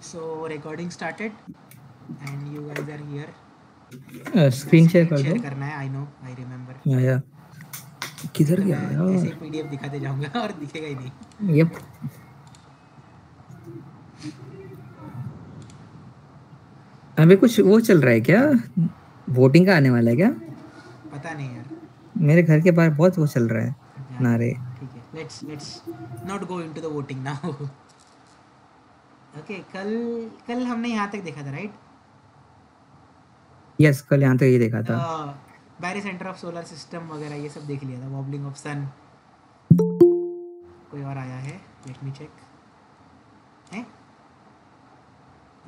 So recording started and you guys are here. Screen share कर share दो। करना है, आई नो, आई रिमेम्बर। या किधर तो गया मैं यार? ऐसे ही पीडीएफ दिखाते जाऊंगा और दिखेगा ही नहीं। यप। अभी कुछ वो चल रहा है क्या? वोटिंग का आने वाला है क्या? पता नहीं यार। मेरे घर के बाहर बहुत वो चल रहा है नारे। ठीक है, let's not go into the voting now. Okay, कल कल हमने यहाँ तक देखा था, राइट? यस, कल यहाँ तक ये देखा था। Barycentre of solar system वगैरह ये सब देख लिया था। Wobbling of sun. कोई और आया है? Let me check. है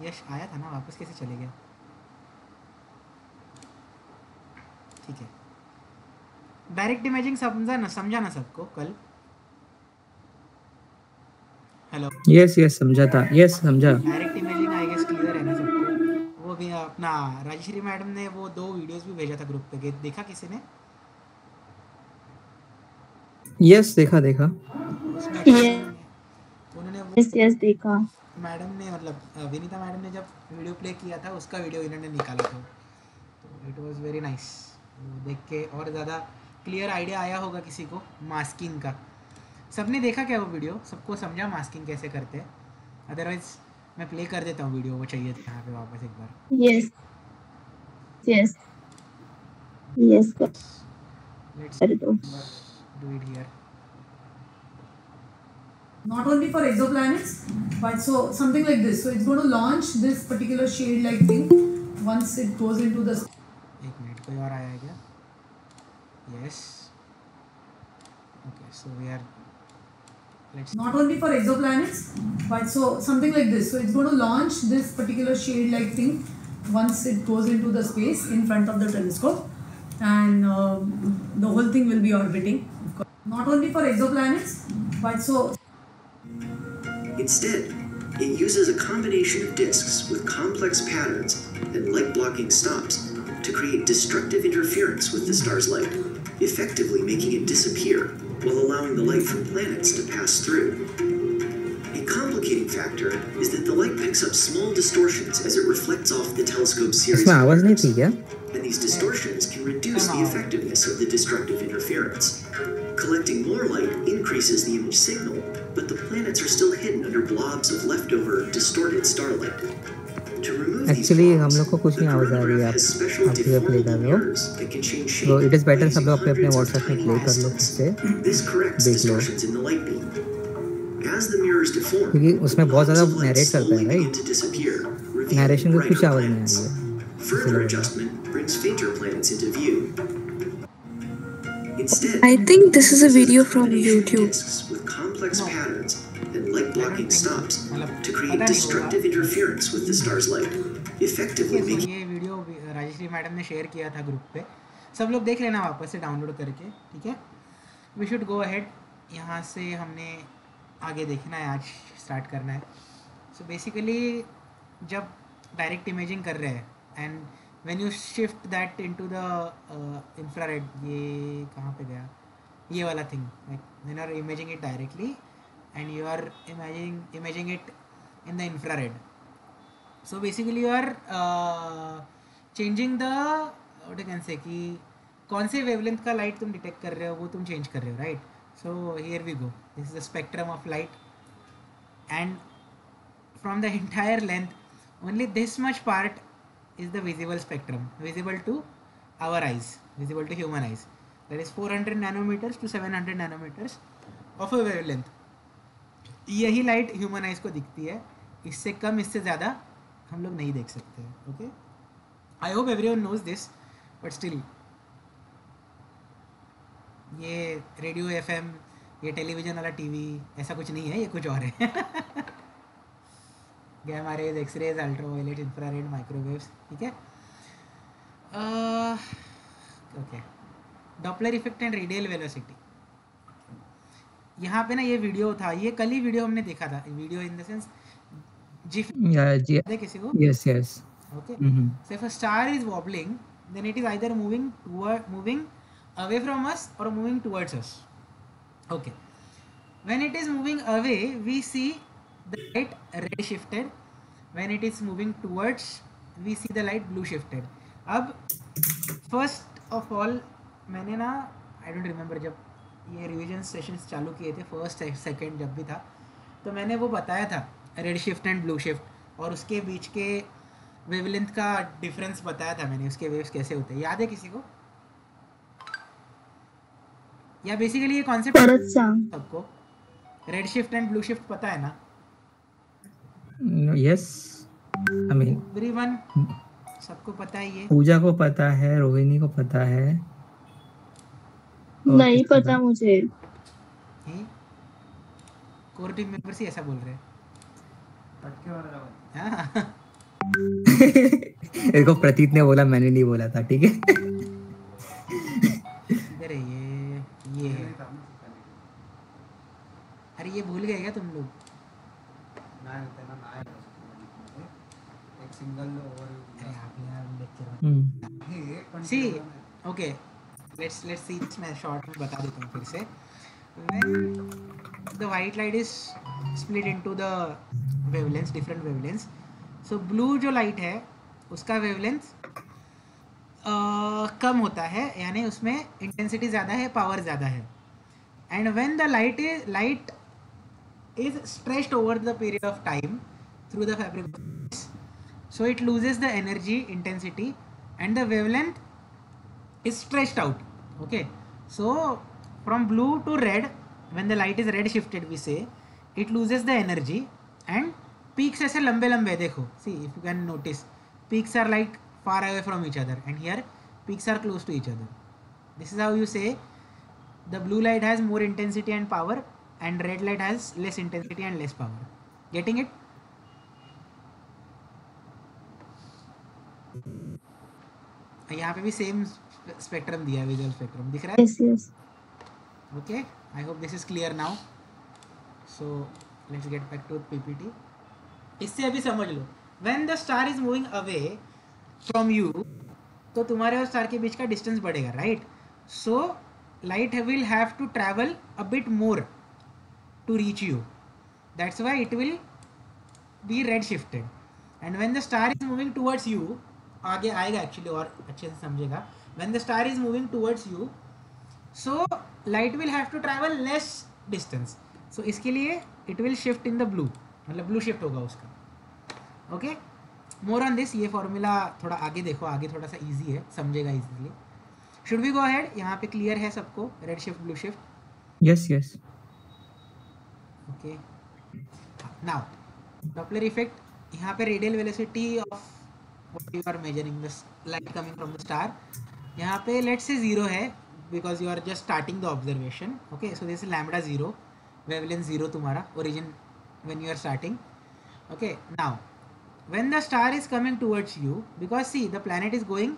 यश आया था ना, वापस कैसे चले गया? ठीक है, डायरेक्ट इमेजिंग समझा ना सबको कल? हेलो, यस यस समझा था, यस समझा। Direct imaging I guess clear है ना सबको? वो भी अपना राजश्री मैडम ने वो 2 वीडियोस भी भेजा था ग्रुप पे, देखा किसी ने? यस देखा देखा। उसमें उन्होंने यस देखा। मैडम ने, मतलब विनीता मैडम ने जब वीडियो प्ले किया था उसका वीडियो इन्होंने निकाला था, तो इट वाज वेरी नाइस। देख के और ज़्यादा क्लियर आइडिया आया होगा किसी को मास्किंग का। सबने देखा क्या वो वीडियो? सबको समझा मास्किंग कैसे करते हैं? अदरवाइज मैं प्ले कर देता हूँ वीडियो, वो चाहिए था यहाँ पे वापस एक बार। यस यस यस लेट्स कर दो। Do it here. Not only for exoplanets, but so something like this. So it's going to launch this particular shade-like thing once it goes into the. एक मिनट, कोई और आया है क्या? Yes, okay, so we are Not only for exoplanets, but so something like this. So it's going to launch this particular shade-like thing once it goes into the space in front of the telescope, and the whole thing will be orbiting. Not only for exoplanets, but so. Instead, it uses a combination of disks with complex patterns and light-blocking stops to create destructive interference with the star's light, effectively making it disappear while allowing the light from planets to pass through. A complicating factor is that the light picks up small distortions as it reflects off the telescope's series इसमें of आवाज नहीं mirrors, थी क्या? and these distortions can reduce the effectiveness of the destructive interference. Collecting more light increases the image signal, but the planets are still hidden under blobs of leftover distorted starlight. To remove these actually हम blobs, लोग को कुछ the नहीं आवाज आ रही है। coronagraph has special आप किधर प्ले कर deformable रहे हो? mirrors that can change shape तो इट इज़ बेटर सब using लोग अपने अपने hundreds of व्हाट्सएप में tiny प्ले कर लो instants. से। This corrects देख लो, distortions in the light beam. As the mirrors deform, क्योंकि उसमें बहुत blobs ज़्यादा of light नैरेट करता है, slowly begin right? to disappear, narration revealing की कुछ brighter आवाज नहीं आ planets. रही है। Further adjustment brings fainter planets into view. Instead, I think this is a it uses video from combination of YouTube. disks with complex patterns and light-blocking stops to create पता नहीं destructive interference with the star's light, effectively होगा। making. ये video Rajshree madam ने share किया था group पे, सब लोग देख लेना वापस से डाउनलोड करके, ठीक है? We should go ahead. यहाँ से हमने आगे देखना है, आज स्टार्ट करना है। सो बेसिकली जब डायरेक्ट इमेजिंग कर रहे हैं and when you shift that into the infrared, ये कहाँ पे गया? ये वाला thing, like when you are imaging it directly and you are imaging it in the infrared, so basically you are changing the what you can say कि कौन से wavelength का लाइट तुम डिटेक्ट कर रहे हो वो तुम चेंज कर रहे हो, right? So here we go, this is the spectrum of light and from the entire length only this much part is the visible spectrum, visible to our eyes, visible to human eyes, that is 400 nanometers to 700 nanometers of a wavelength. यही light human eyes को दिखती है, इससे कम इससे ज़्यादा हम लोग नहीं देख सकते हैं। Okay, I hope everyone knows this, but still ये रेडियो एफएम, ये टेलीविज़न वाला टीवी ऐसा कुछ नहीं है, ये कुछ और है। Gamma rays, X rays, ultraviolet, infrared, microwaves, ठीक है? Okay, Doppler effect and radial velocity. यहाँ पे ना ये वीडियो था, ये कल ही वीडियो हमने देखा था, video in the sense GIF किसी को? Yes yes. Okay, so if a star is wobbling then it is either moving away from us और moving towards us. Okay, when it is moving away we see the light red shifted. When it is moving towards, we see the light blue shifted. अब first of all मैंने ना I don't remember जब ये revision sessions चालू किए थे first second जब भी था तो मैंने वो बताया था red shift and blue shift और उसके बीच के वेवलेंथ का डिफरेंस बताया था मैंने, उसके वेव्स कैसे होते हैं, याद है किसी को? या बेसिकली ये कॉन्सेप्ट सबको red shift and blue shift पता है ना? यस आई मीन एवरीवन, सबको पता है ये? पूजा को पता है, रोहिणी को पता है, नहीं पता मुझे। कोर टीम मेंबर्स ही ऐसा बोल रहे हैं। इसको प्रतीत ने बोला, मैंने नहीं बोला था, ठीक है? अरे ये है। अरे ये भूल गए क्या तुम लोग? एक single over see okay let's see, मैं शॉर्ट में बता देता हूँ फिर से। When the white light is split into the wavelengths, different wavelengths, so blue जो light है उसका wavelength कम होता है, यानी उसमें intensity ज़्यादा है, power ज़्यादा है। And when the light is stretched over the period of time through the fabric of space, so it loses the energy, intensity, and the wavelength is stretched out. Okay, so from blue to red, when the light is red shifted, we say it loses the energy and peaks ऐसे लंबे लंबे देखो, see if you can notice peaks are like far away from each other and here peaks are close to each other. This is how you say the blue light has more intensity and power and red light has less intensity and less power. Getting it? यहाँ पे भी same spectrum दिया है, visual spectrum दिख रहा है? Yes, yes. Okay, I hope this is clear now. So let's get back to PPT. इससे अभी समझ लो, when the star is moving away from you, तो तुम्हारे और स्टार के बीच का डिस्टेंस बढ़ेगा, right? So light will have to travel a bit more to reach you. That's why it will be red shifted. And when the star is moving towards you, आगे आएगा actually और अच्छे से समझेगा. When the star is moving towards you, so light will have to travel less distance. So इसके लिए it will shift in the blue, मतलब blue shift होगा उसका. Okay, more on this. ये फॉर्मूला थोड़ा आगे देखो, आगे थोड़ा सा easy है, समझेगा easily. Should we go ahead? यहाँ पे clear है सबको, red shift, blue shift? Yes, yes. Okay. Now Doppler effect. यहाँ पे radial velocity of what you are measuring, the light coming from the star. यहाँ पे let's say 0 है because you are just starting the observation. Okay, so this is lambda 0, wavelength 0 तुम्हारा origin when you are starting. Okay, now when the star is coming towards you, because see the planet is going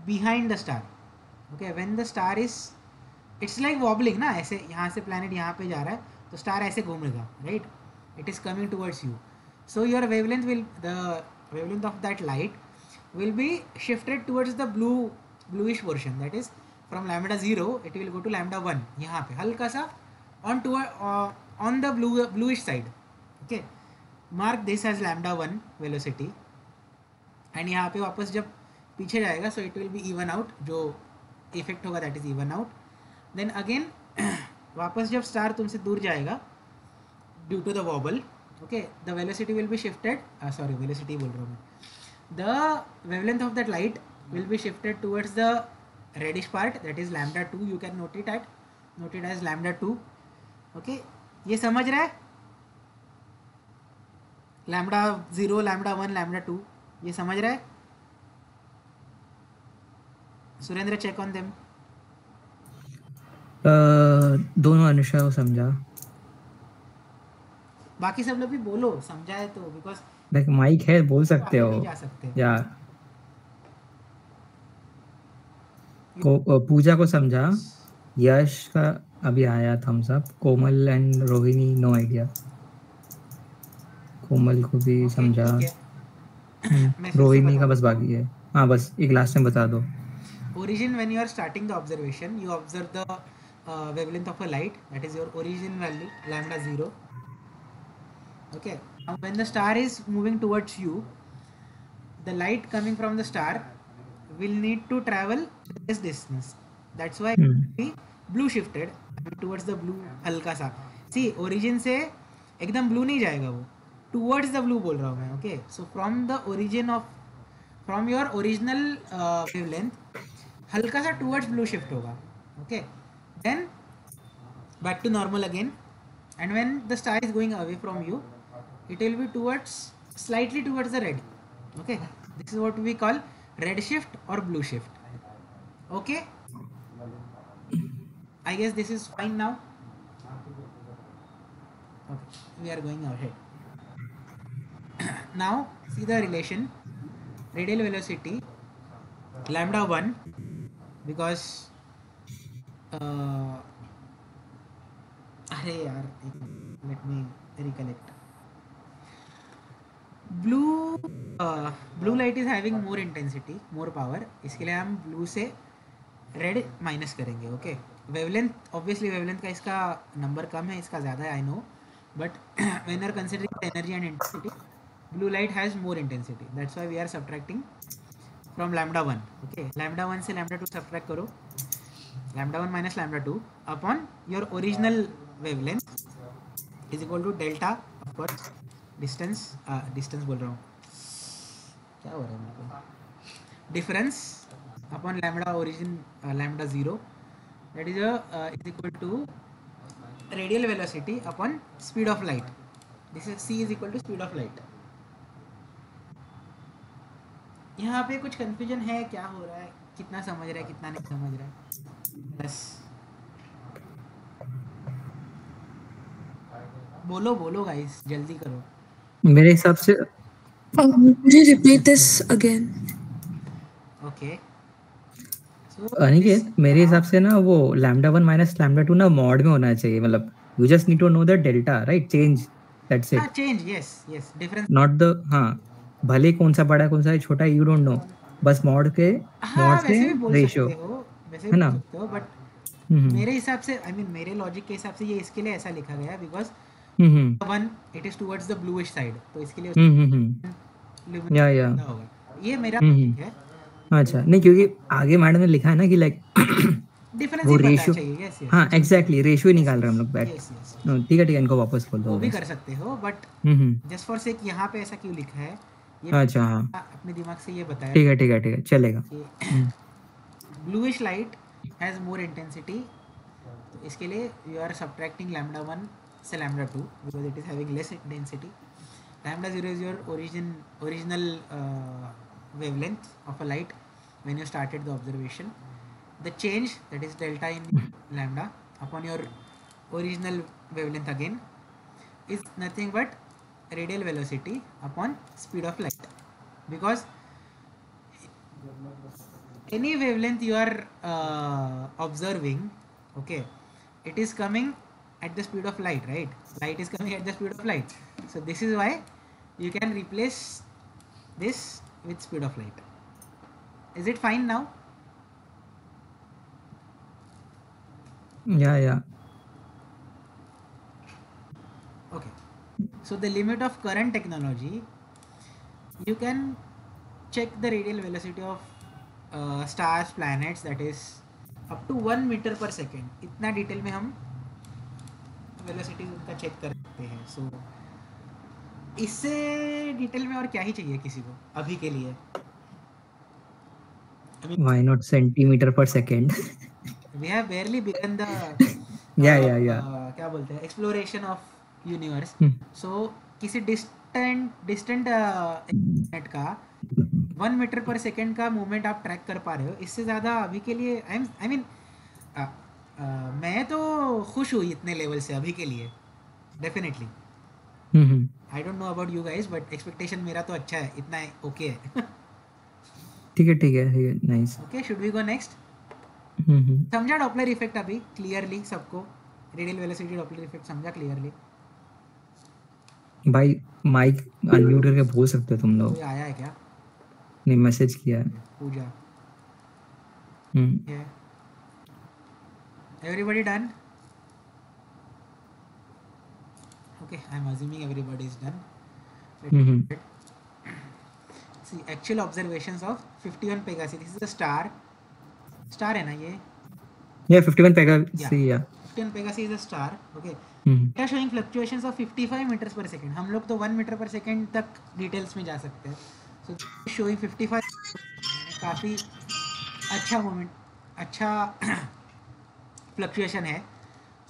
behind the star. Okay, when the star is, it's like wobbling ना, ऐसे यहाँ से planet यहाँ पे जा रहा है तो star ऐसे घूमेगा, right? It is coming towards you. So your wavelength will, the wavelength of that light will be shifted towards the bluish portion, that is from lambda 0 it will go to lambda 1, यहाँ पे हल्का सा on the bluish side. Okay, mark this as lambda 1 velocity and यहाँ पे वापस जब पीछे जाएगा so it will be even out, जो इफेक्ट होगा that is even out. Then again वापस जब स्टार तुमसे दूर जाएगा due to the wobble, okay, the velocity will be shifted, velocity बोल रहा हूँ मैं, the wavelength of that light will be shifted towards the reddish part, that is lambda 2. You can note it as lambda 2. Okay, ये समझ रहा है? lambda 0, lambda 1, lambda 2, ये समझ रहा है? Surendra, check on them. दोनों अनुषा को समझा, बाकी सब लोग भी बोलो समझा है तो, बिकॉज लाइक माइक है, बोल सकते हो या को पूजा को समझा, यश का अभी आया thumbs up, Komal and Rohini no idea, Komal को भी समझा, रोहिणी का बस बाकी है. हाँ बस एक लास्ट टाइम बता दो. origin, when you are starting the observation, you observe the wavelength of a light, that is your origin value lambda 0. Okay, now when the star is moving towards you, the light coming from the star will need to travel this distance. That's why we blue shifted towards the blue हल्का सा. See, origin से एकदम blue नहीं जाएगा वो, towards the blue बोल रहा हूँ मैं. Okay, so from your original wavelength हल्का सा towards blue shift होगा. Okay, then back to normal again, and when the star is going away from you, it will be slightly towards the red. Okay, this is what we call red shift or blue shift. Okay, I guess this is fine now. Okay, we are going ahead. Now see the relation radial velocity lambda 1, because अरे यार let me recollect. Blue light is having more intensity, more power. इसके लिए हम blue से red minus करेंगे. Okay, wavelength obviously wavelength का इसका number कम है, इसका ज़्यादा है, I know, but when are considering energy and intensity, blue light has more intensity. That's why we are subtracting from lambda 1. Okay, lambda 1 से लैम्डा 2 सब्ट्रैक्ट करो. Lambda 1 minus lambda 2 upon your original wavelength is equal to delta, of course distance बोल रहा हूँ, क्या हो रहा है मेरे को, difference upon lambda origin lambda 0, that is is equal to radial velocity upon speed of light. This is c is equal to speed of light. यहाँ पे कुछ कंफ्यूजन है, क्या हो रहा है, कितना समझ रहा है, कितना नहीं समझ रहा है, बस बोलो गाइस, जल्दी करो. मेरे हिसाब से Would you repeat this again? Okay, Aniket, मेरे हिसाब से ना वो लैम्डा 1 माइनस लैम्डा 2 ना मॉड में होना चाहिए. मतलब you just need to know the delta, right? Change, that's it. Change, yes difference, not the, हाँ, भले कौन सा बड़ा कौन सा छोटा, यू डोंट नो, बस मॉड के हाँ, मॉड वैसे भी से बोल रेशियो, सकते हो, वैसे है भी ना? बोल सकते हो, बट मेरे हिसाब से, आई मीन मेरे लॉजिक के हिसाब से ये इसके लिए ऐसा लिखा गया because 1 it is towards the bluish side, तो इसके लिए या होगा. ये मेरा लॉजिक है. अच्छा, नहीं, क्योंकि आगे मैडम ने लिखा है ना कि लाइक डिफरेंस वो ही पता रेशियो, चाहिए. यस हाँ एग्जैक्टली, रेशियो निकाल रहे हैं हम लोग बैठ. यस यस, ठीक है, इनको वापस बोल दो. वो भी कर सकते हो, बट जस्ट फॉर सेक यहाँ पे ऐसा क्यों लिखा है, ये अच्छा, हाँ, अपने दिमाग से ये बताया. ठीक है, चलेगा. Bluish light has more intensity, तो इसके लिए यू आर सब्ट्रैक्टिंग लैम्डा 1 से lambda 2 because it is having less density. Lambda 0 is your original wavelength of a light when you started the observation. The change, that is delta in lambda upon your original wavelength again, is nothing but radial velocity upon speed of light, because any wavelength you are observing, okay, it is coming at the speed of light, right? Light is coming at the speed of light, so this is why you can replace this with speed of light. Is it fine now? Yeah. Okay, so the limit of current technology, you can check the radial velocity of stars, planets, that is up to 1 meter per second. इतना detail में हम velocity उनका check कर सकते हैं. सो इससे detail में और क्या ही चाहिए किसी को अभी के लिए. Why not centimeter per second? We have barely begun the yeah. क्या बोलते हैं, एक्सप्लोरेशन ऑफ यूनिवर्स. सो किसी डिस्टेंट नेट का 1 मीटर पर सेकेंड का मूवमेंट आप ट्रैक कर पा रहे हो, इससे ज़्यादा अभी के लिए आई मीन मैं तो खुश हूँ इतने लेवल से अभी के लिए, definitely. I don't know about you guys, but expectation मेरा तो अच्छा है, इतना ओके है. ठीक है, nice. Okay, should we go next? समझा डॉपलर इफेक्ट अभी क्लियरली सबको? रेडियल वेलोसिटी डॉपलर इफेक्ट समझा क्लियरली? भाई माइक अनम्यूट करके बोल सकते हो तुम लोग. कोई आया है क्या? नहीं, मैसेज किया है Pooja. Everybody done? Okay, I'm assuming everybody is done. Mhm. See, actual observations of 51 Pegasi. This is a star. Star है ना ये? Yeah, 51 Pega. Yeah. See, yeah. 51 Pegasi is a star. Okay. Mhm. Data showing fluctuations of 55 meters per second. हम लोग तो 1 metre पर second तक details में जा सकते हैं. So showing 55 काफ़ी अच्छा मोमेंट, अच्छा फ्लक्चुएशन है.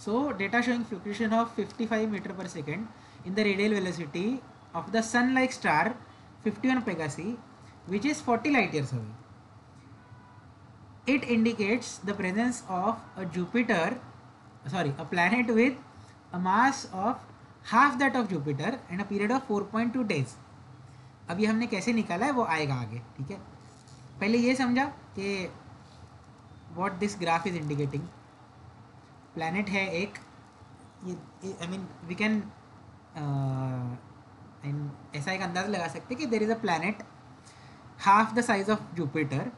So data showing fluctuation of 55 meter per second in the radial velocity of the sun-like star 51 Pegasi, which is 40 light years away. It indicates the presence of a planet with a mass of half that of Jupiter and a period of 4.2 days. अभी हमने कैसे निकाला है वो आएगा आगे, ठीक है. पहले ये समझा कि what this graph is indicating. Planet है एक, ये आई मीन वी कैन ऐसा एक अंदाज़ लगा सकते कि there is a planet half the size of Jupiter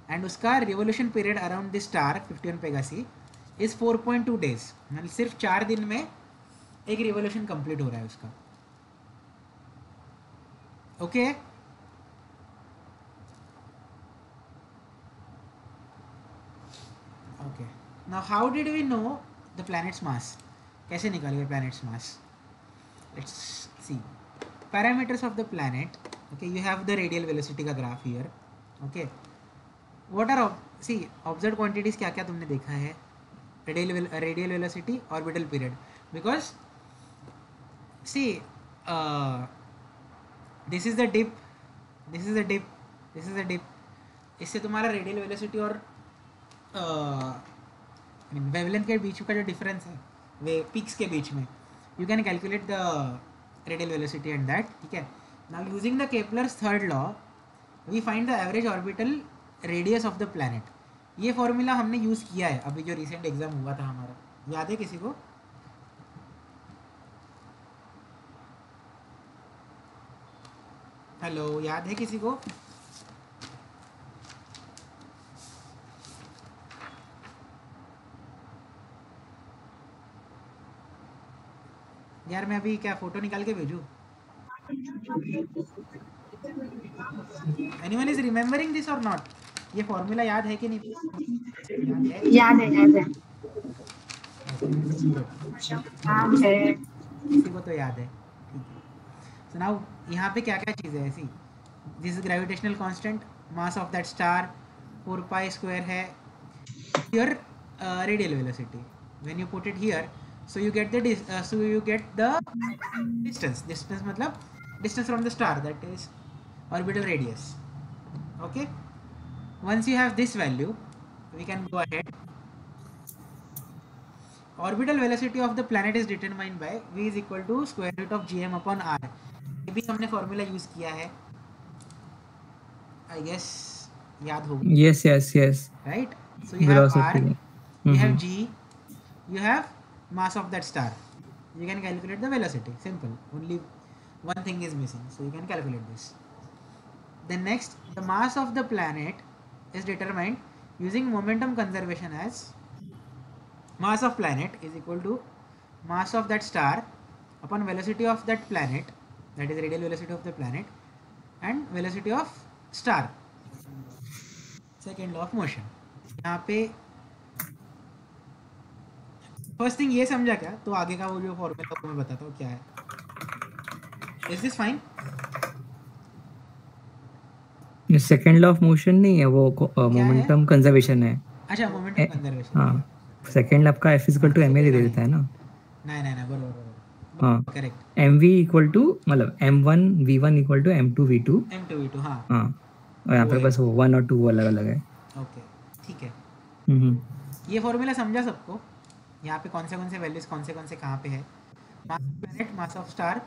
and उसका revolution period around this star 51 Pegasi is 4.2 days. मतलब सिर्फ 4 दिन में एक रिवोल्यूशन कंप्लीट हो रहा है उसका. Okay okay. Now how did we know the planet's mass? कैसे निकालेंगे planet's mass? Let's see. Parameters of the planet. Okay, you have the radial velocity का graph here. Okay. What are observed quantities क्या क्या तुमने देखा है? Radial velocity, orbital period. Because see, this is the dip, this is the dip, this is the dip. इससे तुम्हारा radial velocity और wavelength के बीच का जो डिफरेंस है वे पिक्स के बीच में, you can calculate the radial velocity and that. ठीक है. Now using the Kepler's third law we find the average orbital radius of the planet. ये फॉर्मूला हमने यूज़ किया है अभी जो रिसेंट एग्जाम हुआ था हमारा, याद है किसी को? हेलो, याद है किसी को? यार मैं अभी क्या फोटो निकाल के भेजूं? एनीवन इज रिमेम्बरिंग दिस और नॉट? ये फॉर्मूला याद है कि नहीं? याद है याद है किसी को तो याद है. ठीक है. सो नाउ यहाँ पे क्या क्या चीज़ें हैं? See, this is gravitational constant, mass of that star 4 pi square है, your radial velocity. When you put it here, so you get the distance मतलब distance from the star, that is orbital radius. Okay, once you have this value we can go ahead. Orbital velocity of the planet is determined by v is equal to square root of gm upon r. ये भी हमने formula use किया है, I guess याद होगा. Yes, right? So you have r, you have g, you have mass of that star. You can calculate the velocity. Simple. Only one thing is missing, so you can calculate this. Then next, the mass of the planet is determined using momentum conservation as mass of planet is equal to mass of that star upon velocity of that planet, that is radial velocity of the planet, and velocity of star. Second law of motion. यहाँ पे first thing ये समझा क्या? तो आगे का वो जो फॉर्मूला को मैं बताता हूँ क्या है. Is this fine? ये सेकंड लॉ ऑफ मोशन नहीं है, वो मोमेंटम कंजर्वेशन है. अच्छा, मोमेंटम कंजर्वेशन. हाँ, सेकंड लॉ का f इक्वल टू ma दे देता है ना. नहीं बरोबर. हाँ, करेक्ट. mv इक्वल टू मतलब m1 v1 equal to m2 v2. हाँ. हाँ, और यहाँ पे बस वो 1 और 2 अलग अलग है. ओके, ठीक है. हम्म. ये फॉर्मूला समझा सबको? यहाँ पे कौन से वैल्यूज कौन से कहाँ पे है? Mass of planet, mass of star,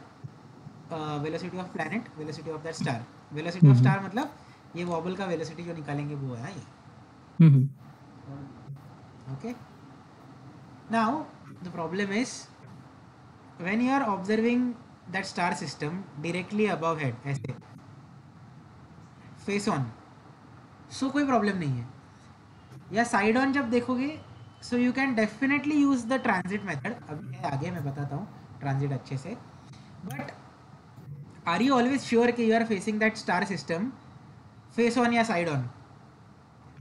velocity of planet, velocity of that star. Velocity of star मतलब ये वॉबल का वेलोसिटी जो निकालेंगे वो है ये. Okay. Now the problem is when you are observing that star system directly above head, ऐसे face on, so कोई प्रॉब्लम नहीं है. या साइड ऑन जब देखोगे, so you can definitely use the transit method. अभी आगे मैं बताता हूँ ट्रांजिट अच्छे से. But are you always sure कि you are facing that star system face on या side on?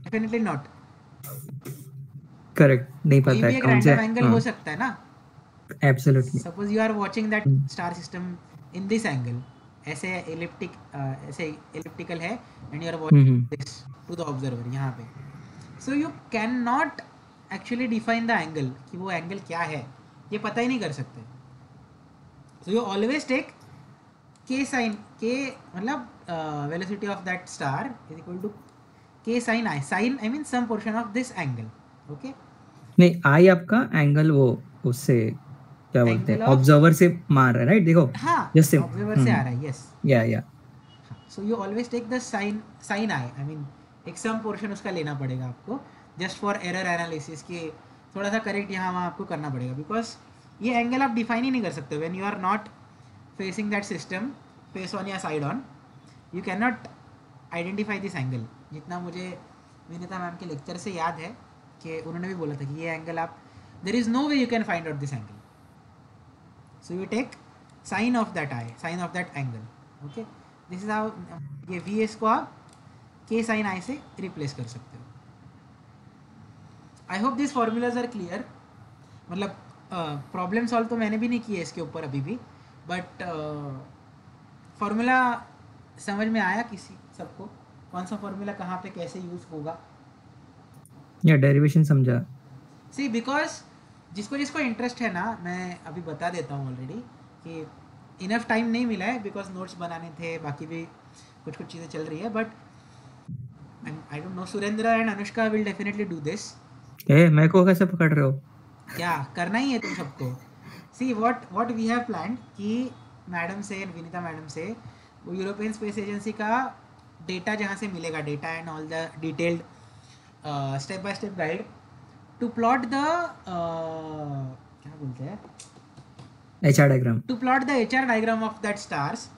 Definitely not. Correct, नहीं कोई पता भी है एक कौन से. रैंडम एंगल हो सकता है ना. Absolutely. Suppose you are watching that star system in this angle, ऐसे एलिप्टिकल है and you are watching this to the observer यहाँ पे. So you can not actually define the angle कि वो एंगल क्या है, ये पता ही नहीं कर सकते. So you always take K sine, K मतलब velocity of that star is equal to K sine I. Sine I mean some portion of this angle. Okay, नहीं, आई आपका एंगल वो उससे क्या बोलते हैं, Angle of- ऑब्जर्वर से मार रहा है, राइट? देखो हाँ, जस्ट ऑब्जर्वर से आ रहा है. यस. या so you always take the sine i. I mean एक सम पोर्शन उसका लेना पड़ेगा आपको, जस्ट फॉर एरर एनालिसिस कि थोड़ा सा करेक्ट यहाँ वहाँ आपको करना पड़ेगा. बिकॉज ये एंगल आप डिफाइन ही नहीं कर सकते when you are not facing that system face on या side on. You can not identify this angle. जितना मुझे विनीता मैम के लेक्चर से याद है कि उन्होंने भी बोला था कि ये एंगल आप, there is no way you can find out this angle. So you take sine of that i, sine of that angle. Okay, this is how ये वी एस को आप के साइन आई से रिप्लेस कर सकते हो. I hope this formulas are clear. मतलब problem solve तो मैंने भी नहीं किया इसके ऊपर अभी भी, बट फॉर्मूला समझ में आया किसी सबको? कौन सा फॉर्मूला कहाँ पे कैसे यूज़ होगा? या डेरिवेशन समझा. सी बिकॉज जिसको जिसको इंटरेस्ट है ना, मैं अभी बता देता हूँ ऑलरेडी कि इनफ टाइम नहीं मिला है बिकॉज नोट्स बनाने थे, बाकी भी कुछ कुछ चीज़ें चल रही है. But I don't no, Surendra and Anushka will definitely do this. मेरे को कैसे पकड़ रहे हो? क्या करना ही है तुम सबको. See what we have plan कि मैडम से, विनीता मैडम से, वो यूरोपियन स्पेस एजेंसी का डेटा जहाँ से मिलेगा, data and all the detailed step by step guide to plot the क्या बोलते हैं, HR diagram, to plot the HR diagram of that stars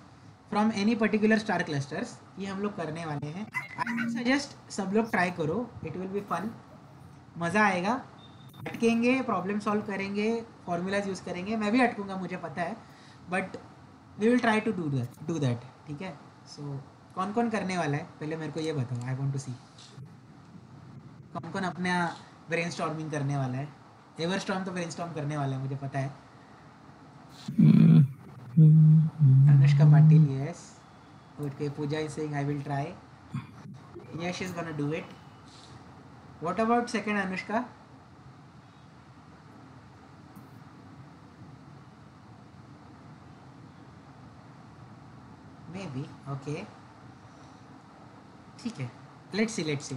from any particular star clusters. ये हम लोग करने वाले हैं. आई विल सजेस्ट सब लोग ट्राई करो, इट विल बी फन, मज़ा आएगा. अटकेंगे, प्रॉब्लम सॉल्व करेंगे, फॉर्मूलाज यूज़ करेंगे. मैं भी अटकूंगा, मुझे पता है, but we will try to do that. ठीक है. सो कौन कौन करने वाला है पहले मेरे को ये बताओ. आई वांट टू सी कौन कौन अपना ब्रेनस्टॉर्मिंग करने वाला है. एवरस्टॉर्म तो ब्रेनस्टॉर्म करने वाला है, मुझे पता है. Anushka Patil, yes. Okay, Pooja is saying I will try. Yash is gonna do it. What about second Anushka? Maybe. Okay. ठीक है. Let's see.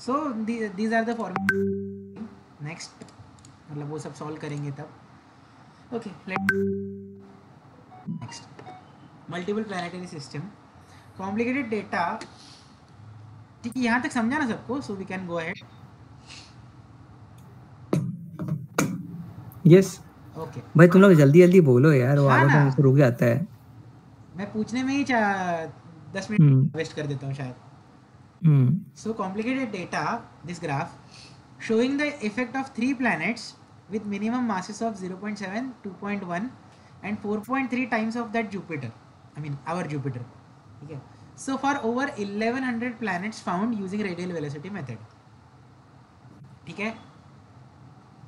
So these are the formulas. Next, मतलब वो सब solve करेंगे तब. Okay. Next. Multiple planetary system. Complicated data. ठीक है, यहाँ तक समझा ना सबको? So we can go ahead. Yes. Okay. भाई तुम लोग जल्दी जल्दी बोलो यार, वो हाँ आगे ना. तो रुक जाता है. मैं पूछने में ही 10 मिनट वेस्ट कर देता हूँ शायद. So complicated data, this graph showing the effect of 3 planets with minimum masses of 0.7, 2.1 and 4.3 times of that Jupiter. I mean our Jupiter. Okay. So for over 1100 planets found using radial velocity method. ठीक है.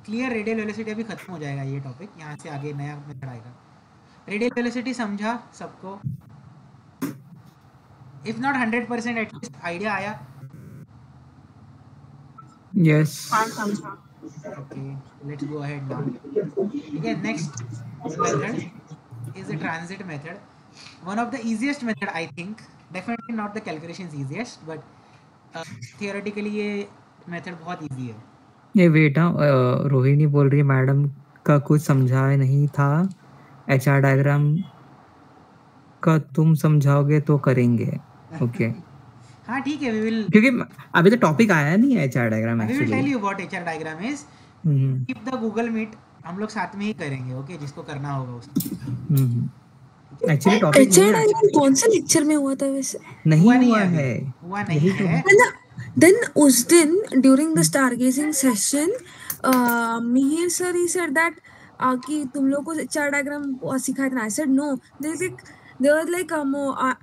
Clear. Radial velocity अभी खत्म हो जाएगा ये topic, यहाँ से आगे नया मेथड आएगा. रेडियल वेलोसिटी समझा सबको? इफ नॉट 100% एटलीस्ट आइडिया आया? Yes. Okay, let's go ahead now. ठीक है. Next method is the transit method. One of the easiest method I think. Definitely not the calculations easiest, but theoretically ये method बहुत easy है. ये wait, Rohini बोल रही है मैडम का कुछ समझाया नहीं था, HR डायग्राम का तुम समझाओगे तो करेंगे. ओके. हाँ ठीक है, वी विल, क्योंकि अभी तो टॉपिक आया नहीं है HR diagram we will tell actually. You what HR diagram is. Keep the Google Meet, हम लोग साथ में ही करेंगे. ओके, जिसको करना होगा उसको. एक्चुअली टॉपिक HR डायग्राम कौन से लेक्चर में हुआ था वैसे? नहीं हुआ अभी. है. हुआ नहीं है. Then उस दिन during the stargazing session, Mihir sir he said that कि तुम लोग को चार्ट डायग्राम सिखाया था। I said no. They were like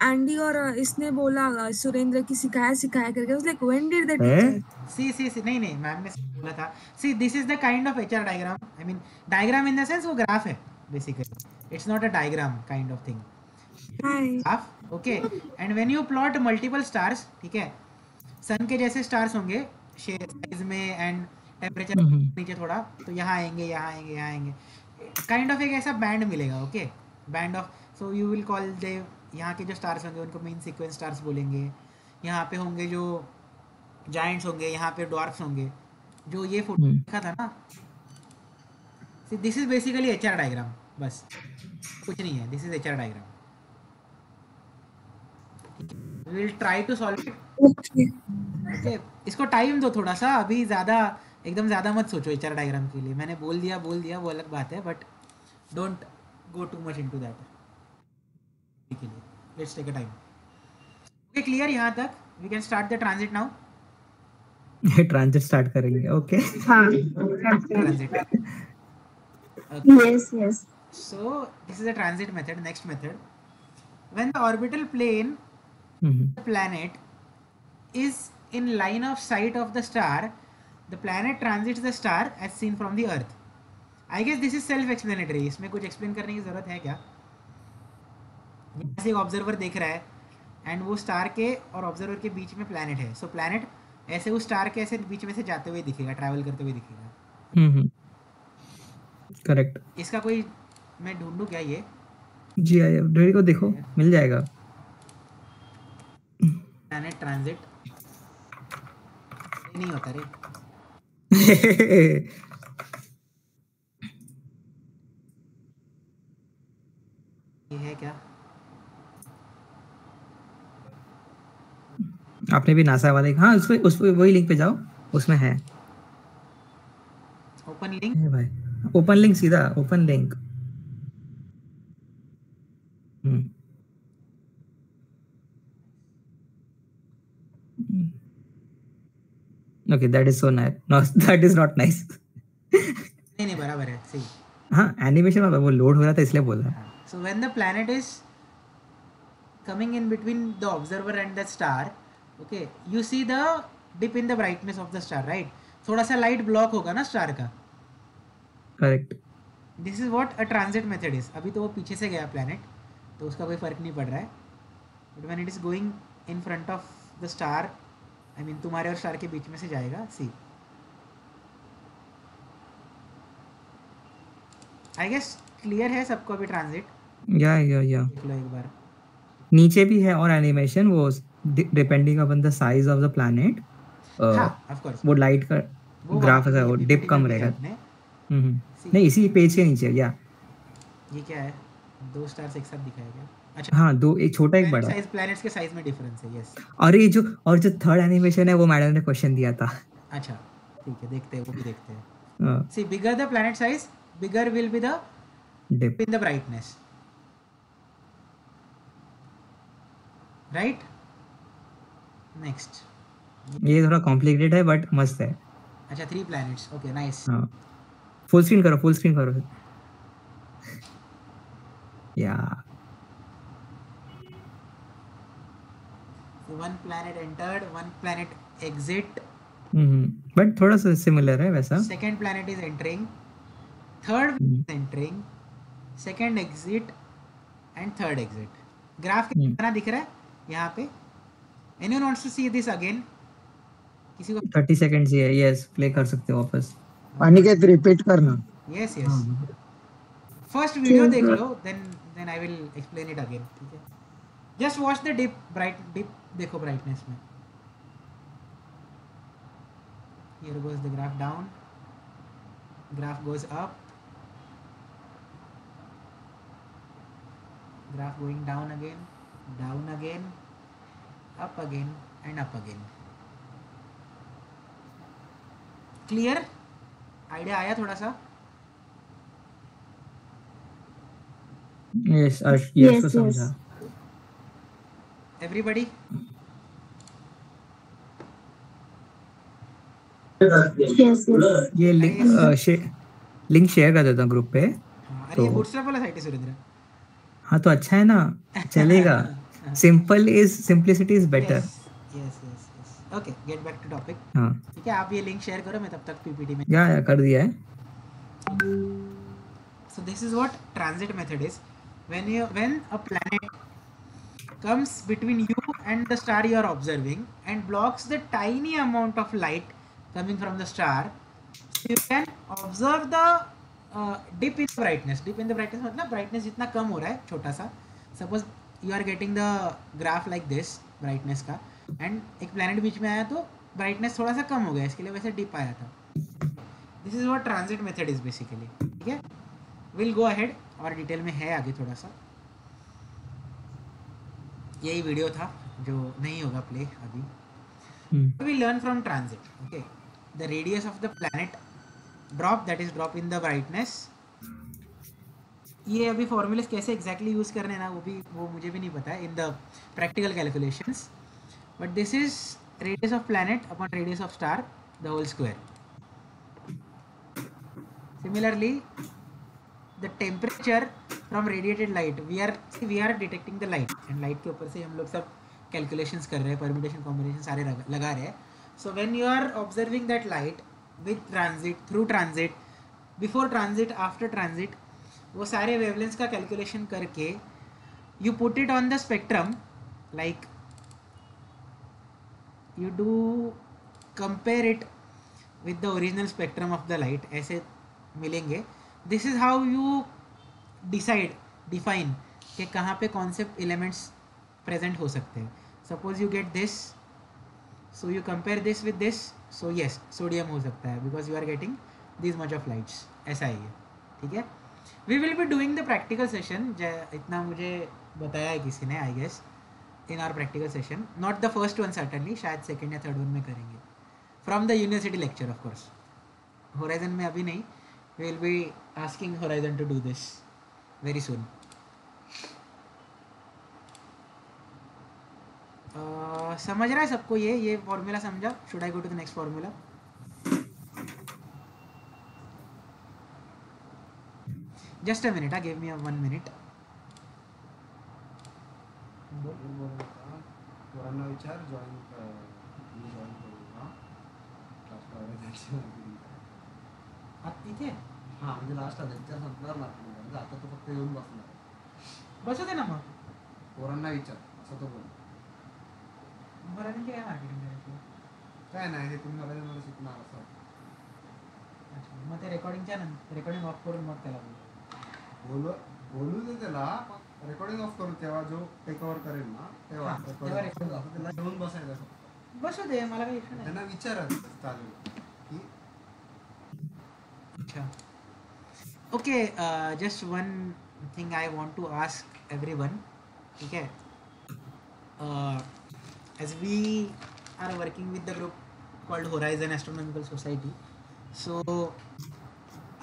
Andy और इसने बोला सुरेंद्र की सिखाया करके। I was like when did they teach है? अस? सी नहीं नहीं, मैम ने बोला था। See this is the kind of HR diagram, I mean diagram in the sense वो ग्राफ है basically, it's not a diagram kind of thing, hi. Graph. Okay, and when you plot multiple stars, ठीक है, सन के जैसे stars होंगे size में and temperature नीचे थोड़ा, तो यहाँ आएंगे यहाँ आएंगे यहाँ आएंगे, काइंड ऑफ एक ऐसा बैंड मिलेगा। Okay, band off, so you will call they, यहाँ के जो स्टार्स होंगे उनको मेन सीक्वेंस स्टार्स बोलेंगे, यहाँ पे होंगे जो जायंट्स होंगे, यहाँ पे डॉर्फ्स होंगे, जो ये फोटो देखा था ना। This is basically HR diagram, बस कुछ नहीं है, this is HR diagram. We will try to solve it. Okay. Okay, इसको टाइम दो थोड़ा सा, अभी ज़्यादा एकदम ज़्यादा मत सोचो एचआर डायग्राम के लिए। मैंने बोल दिया वो अलग बात है, but don't go too much into that के लिए। Let's take a time. Okay, clear यहाँ तक? We can start the transit now. Transit start करेंगे। ओके, हाँ transit. yes yes So this is a transit method. Next method, when the orbital plane the planet is in line of sight of the star, the planet transits the star as seen from the earth. I guess this is self explanatory. इसमें कुछ explain करने की ज़रूरत है क्या? जैसे एक observer देख रहा है एंड वो स्टार के और ऑब्जर्वर के बीच में प्लैनेट है, सो प्लैनेट ऐसे उस स्टार के ऐसे बीच में से जाते हुए दिखेगा, ट्रैवल करते हुए दिखेगा। करेक्ट। इसका कोई मैं ढूंढूं क्या ये? जी आइए, डेरी को देखो, मिल जाएगा। प्लैनेट ट्रांजिट नहीं होता रे। ये है क्या? आपने भी नासा वाले, हाँ उस पे वही लिंक पे जाओ, उसमें है। ओपन लिंक है भाई, ओपन लिंक, सीधा open link. Okay, that is so nice. No, that is not nice. नहीं बराबर है, सही। हाँ, एनिमेशन वाला वो लोड हो रहा था इसलिए बोला। So when the planet is coming in between the observer and the star, okay, you see the dip in the brightness of the star, right? थोड़ा सा लाइट ब्लॉक होगा ना स्टार का। Correct. This is what a transit method is. अभी तो वो पीछे से गया प्लैनेट, तो उसका कोई फर्क नहीं पड़ रहा है, but when it is going in front of the star, I mean तुम्हारे और स्टार के बीच में से जाएगा। सी, आई गेस क्लियर है सबको अभी ट्रांजिट? या देख लो एक बार। नीचे भी है और एनिमेशन, वो depending upon the size of the planet. हाँ, ऑफ कोर्स वो लाइट का ग्राफ है, वो डिप कम रहेगा। नहीं, इसी पेज के नीचे। या ये क्या है? दो स्टार्स एक साथ दिखाया गया। अच्छा, हाँ, दो, एक छोटा एक बड़ा। साइज, प्लैनेट्स के साइज में डिफरेंस है। यस। और जो थर्ड एनिमेशन है वो मैडम ने क्वेश्चन दिया था। अच्छा, ठीक है, देखते हैं, वो भी देखते हैं। See, bigger the planet size, bigger will be the dip in the brightness, right? Next, ये थोड़ा कॉम्प्लिकेटेड है बट मस्त है। अच्छा, 3 प्लैनेट्स, ओके, नाइस। हाँ, फुल स्क्रीन करो। या one planet entered, one planet exit, but थोड़ा सा सिमिलर है वैसा। second planet is entering, third is entering, second exit and third exit. Graph कितना दिख रहा है यहाँ पे? Anyone wants to see this again? किसी को 30 सेकंड्स ही है। यस, प्ले कर सकते हो वापस। अनिकेत रिपीट करना। yes फर्स्ट वीडियो देख लो, then I will explain it again, ठीक है? Just watch the dip, देखो brightness में। Here goes the graph down, graph goes up, graph going down again, up again and up again. Clear? Idea आया थोड़ा सा? Yes, yes को समझा। Everybody? yes ये लिंक लिंक शेयर कर देता हूँ ग्रुप पे। हाँ, अरे ये तो बूटस्ट्रैप वाला साइट है सुरेंद्र। हाँ तो अच्छा है ना, चलेगा। Simplicity is better. Yes yes yes yes. Okay, get back to topic. हाँ ठीक है, आप ये लिंक शेयर करो, मैं तब तक पीपीटी में। या कर दिया है। So this is what transit method is. When a planet comes between you and the star you are observing and blocks the tiny amount of light coming from the star, so you can observe the dip in brightness. Dip in the brightness मतलब brightness जितना कम हो रहा है छोटा सा. Suppose you are getting the graph like this brightness का, and एक planet बीच में आया तो brightness थोड़ा सा कम हो गया, इसके लिए वैसे dip आया था. This is what transit method is basically. ठीक है, we'll go ahead और डिटेल में है आगे थोड़ा सा. यही वीडियो था जो नहीं होगा प्ले अभी. We learn from transit. Okay, the radius of the planet drop, that is drop in the brightness. ये अभी फॉर्मूलेस कैसे एग्जैक्टली यूज करने ना वो मुझे भी नहीं पता है in the practical calculations, but this is radius of planet upon radius of star the whole square. Similarly, the temperature from radiated light, we are detecting the light, and light के ऊपर से हम लोग सब calculations कर रहे हैं, permutation combination सारे लगा रहे हैं. So when you are observing that light with transit, through transit, before transit, after transit, वो सारे wavelengths का calculation करके you put it on the spectrum, like you do compare it with the original spectrum of the light, ऐसे मिलेंगे. This is how you define कि कहाँ पे concept elements present हो सकते हैं. Suppose you get this, so you compare this with this, so yes sodium हो सकता है because you are getting this much of lights. ऐसा ही है. ठीक है, we will be doing the practical session. इतना मुझे बताया है किसी ने, I guess, in our practical session. Not the first one certainly, शायद सेकेंड या थर्ड वन में करेंगे from the university lecture of course. Horizon में अभी नहीं. We will be asking Horizon to do this very soon. समझ रहा है सबको ये फॉर्मूला समझा? Should I go to the next formula? Just a minute, give me 1 minute. विचार जॉइन करूँगा इथे हां म्हणजे लास्ट लेक्चर संपणार ना, आता तो फक्त येऊन बसणार. बसू दे ना मग. पोरांना विचार असं तो बोल. बरं, काय मार्केटिंग करायचं? काय नाही, हे तुम्ही मला शिकणार असं. अच्छा, मग ते रेकॉर्डिंग ऑफ करून मग त्याला बोलू दे त्याला. रेकॉर्डिंग ऑफ करू तेव्हा जो टेक ओव्हर करेल ना तेव्हा त्याला घेऊन बसायला. बसू दे, मला काही इश्यू नाही. त्यांना विचारा चालेल. Okay, just one thing I want to ask everyone. ठीक है, as we are working with the group called Horizon Astronomical Society, so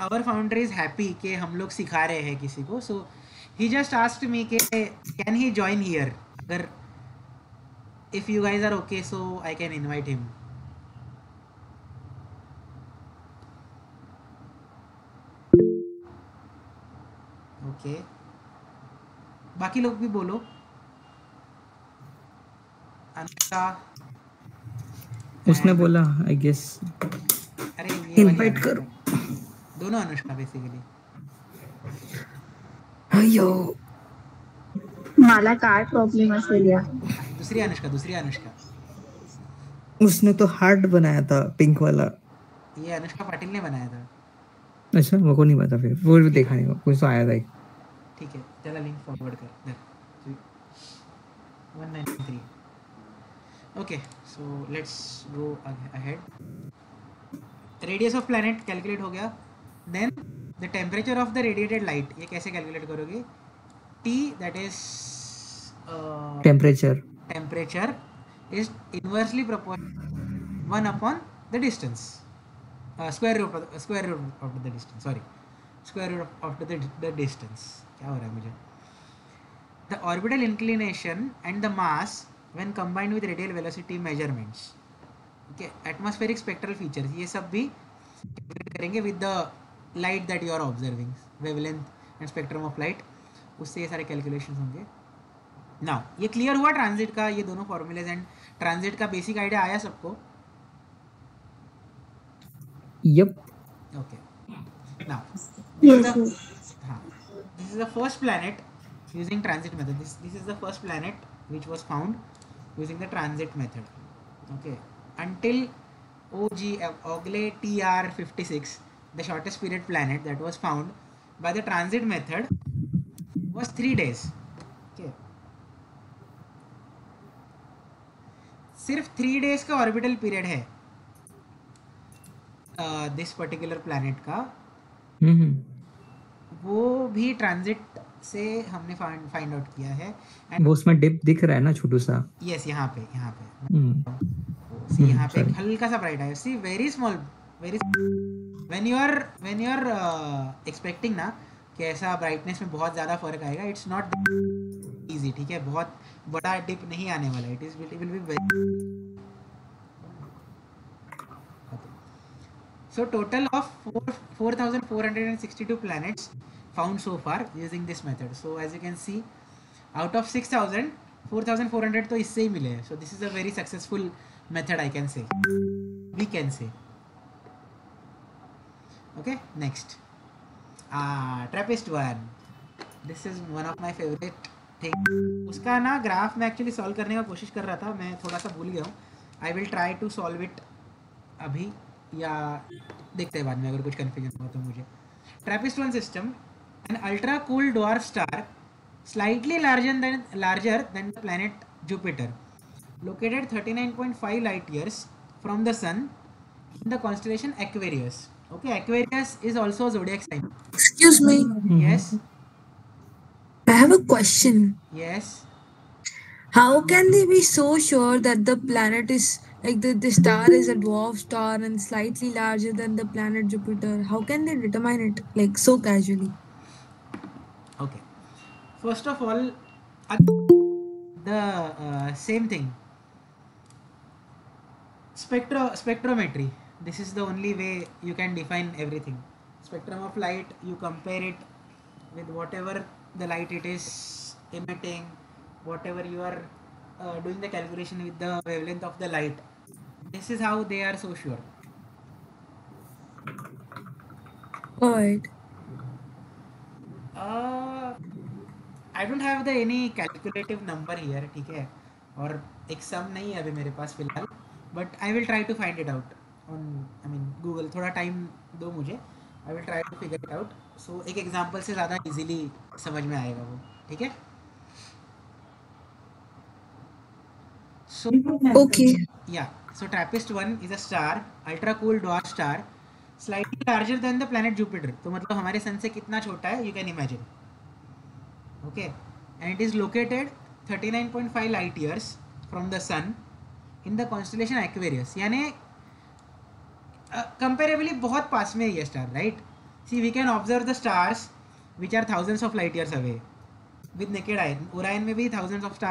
our founder is happy कि हम लोग सिखा रहे हैं किसी को. So he just asked me कि can he join here? अगर if you guys are okay, so I can invite him. Okay, बाकी लोग भी बोलो. अनुष्का, उसने बोला आई गेस. अरे इनवाइट करो. दोनों अनुष्का बेसिकली. अयो, मला काय प्रॉब्लेम असेल या. दूसरी अनुष्का. उसने तो हार्ट बनाया था पिंक वाला. ये अनुष्का पाटिल ने बनाया था. अच्छा, मेरे को नहीं पता. फिर वो भी देखा नहीं, कुछ तो आया था. ठीक है, चला लिंक फॉरवर्ड कर. 193. Okay, so let's go ahead. Radius of planet calculate हो गया. Then the temperature of the radiated light, ये कैसे कैलकुलेट करोगे? T, that is temperature is inversely proportional 1 upon the distance, square root of the distance. Sorry, square root of the distance. क्या हो रहा है मुझे? The orbital inclination and the mass when combined with radial velocity measurements. Okay, atmospheric spectral features, ये सब भी करेंगे with the light that you are observing, wavelength and spectrum of light, उससे ये सारे कैलकुलेशन होंगे. नाउ ये क्लियर हुआ ट्रांजिट का, ये दोनों फॉर्मूलेज एंड ट्रांजिट का बेसिक आइडिया आया सबको? Yep. Okay. Now, Yes, this yes. is the first planet using transit method. This is the first planet which was found using the transit method. Okay. Until Ogle TR56, the shortest period planet that was found by the transit method was 3 days. Okay. सिर्फ 3 days का orbital period है this particular planet का. वो भी transit से हमने find out किया है. एंड वो उसमें डिप दिख रहा है ना छोटू सा. यस, यहाँ पे सी यहाँ पे एक हल्का सा ब्राइट है. See very small, very when you are expecting ना कि ऐसा ब्राइटनेस में बहुत ज़्यादा फर्क आएगा, इट्स नॉट इजी. ठीक है, बहुत बड़ा डिप नहीं आने वाला. It will be very. So total of 4,462 planets found so far using this method. So as you can see, out of 6,000, 4,400 तो इससे ही मिले हैं. So this is a very successful method, I can say. We can say. Okay, next. TRAPPIST-1. This is one of my favorite thing. उसका ना graph मैं actually solve करने का कोशिश कर रहा था, मैं थोड़ा सा भूल गया हूँ. I will try to solve it अभी, या देखते हैं बाद में अगर कुछ कन्फ्यूजन हुआ तो मुझे. TRAPPIST-1 system, an ultra cool dwarf star slightly larger than the planet Jupiter, located 39.5 light years from the sun in the constellation Aquarius. Okay, Aquarius is also a zodiac sign. Excuse me. Yes. I have a question. Yes. How can they be so sure that the planet is like the star is a dwarf star and slightly larger than the planet Jupiter? How can they determine it like so casually? Okay. First of all, the same thing. Spectrometry. This is the only way you can define everything. Spectrum of light, you compare it with whatever the light it is emitting, whatever you are doing the calculation with the wavelength of the light. This is how they are so sure. Alright. I don't have the any calculative number here. ठीक है, और एक सम नहीं है अभी मेरे पास फिलहाल, but I will try to find it out on Google. थोड़ा टाइम दो मुझे. I will try to figure it out. So एक एग्जांपल से ज़्यादा इजीली समझ में आएगा वो. ठीक है. So Okay. yeah, so TRAPPIST-1 is a star, ultra cool dwarf star, slightly larger than the planet Jupiter. तो मतलब हमारे सन से कितना छोटा है, you can imagine. Okay, and it is located 39.5 light years from the sun in the constellation Aquarius. यानी comparatively बहुत पास में है ये star, right? See, we can observe the stars which are thousands of light years away with naked eye. Orion में भी thousands of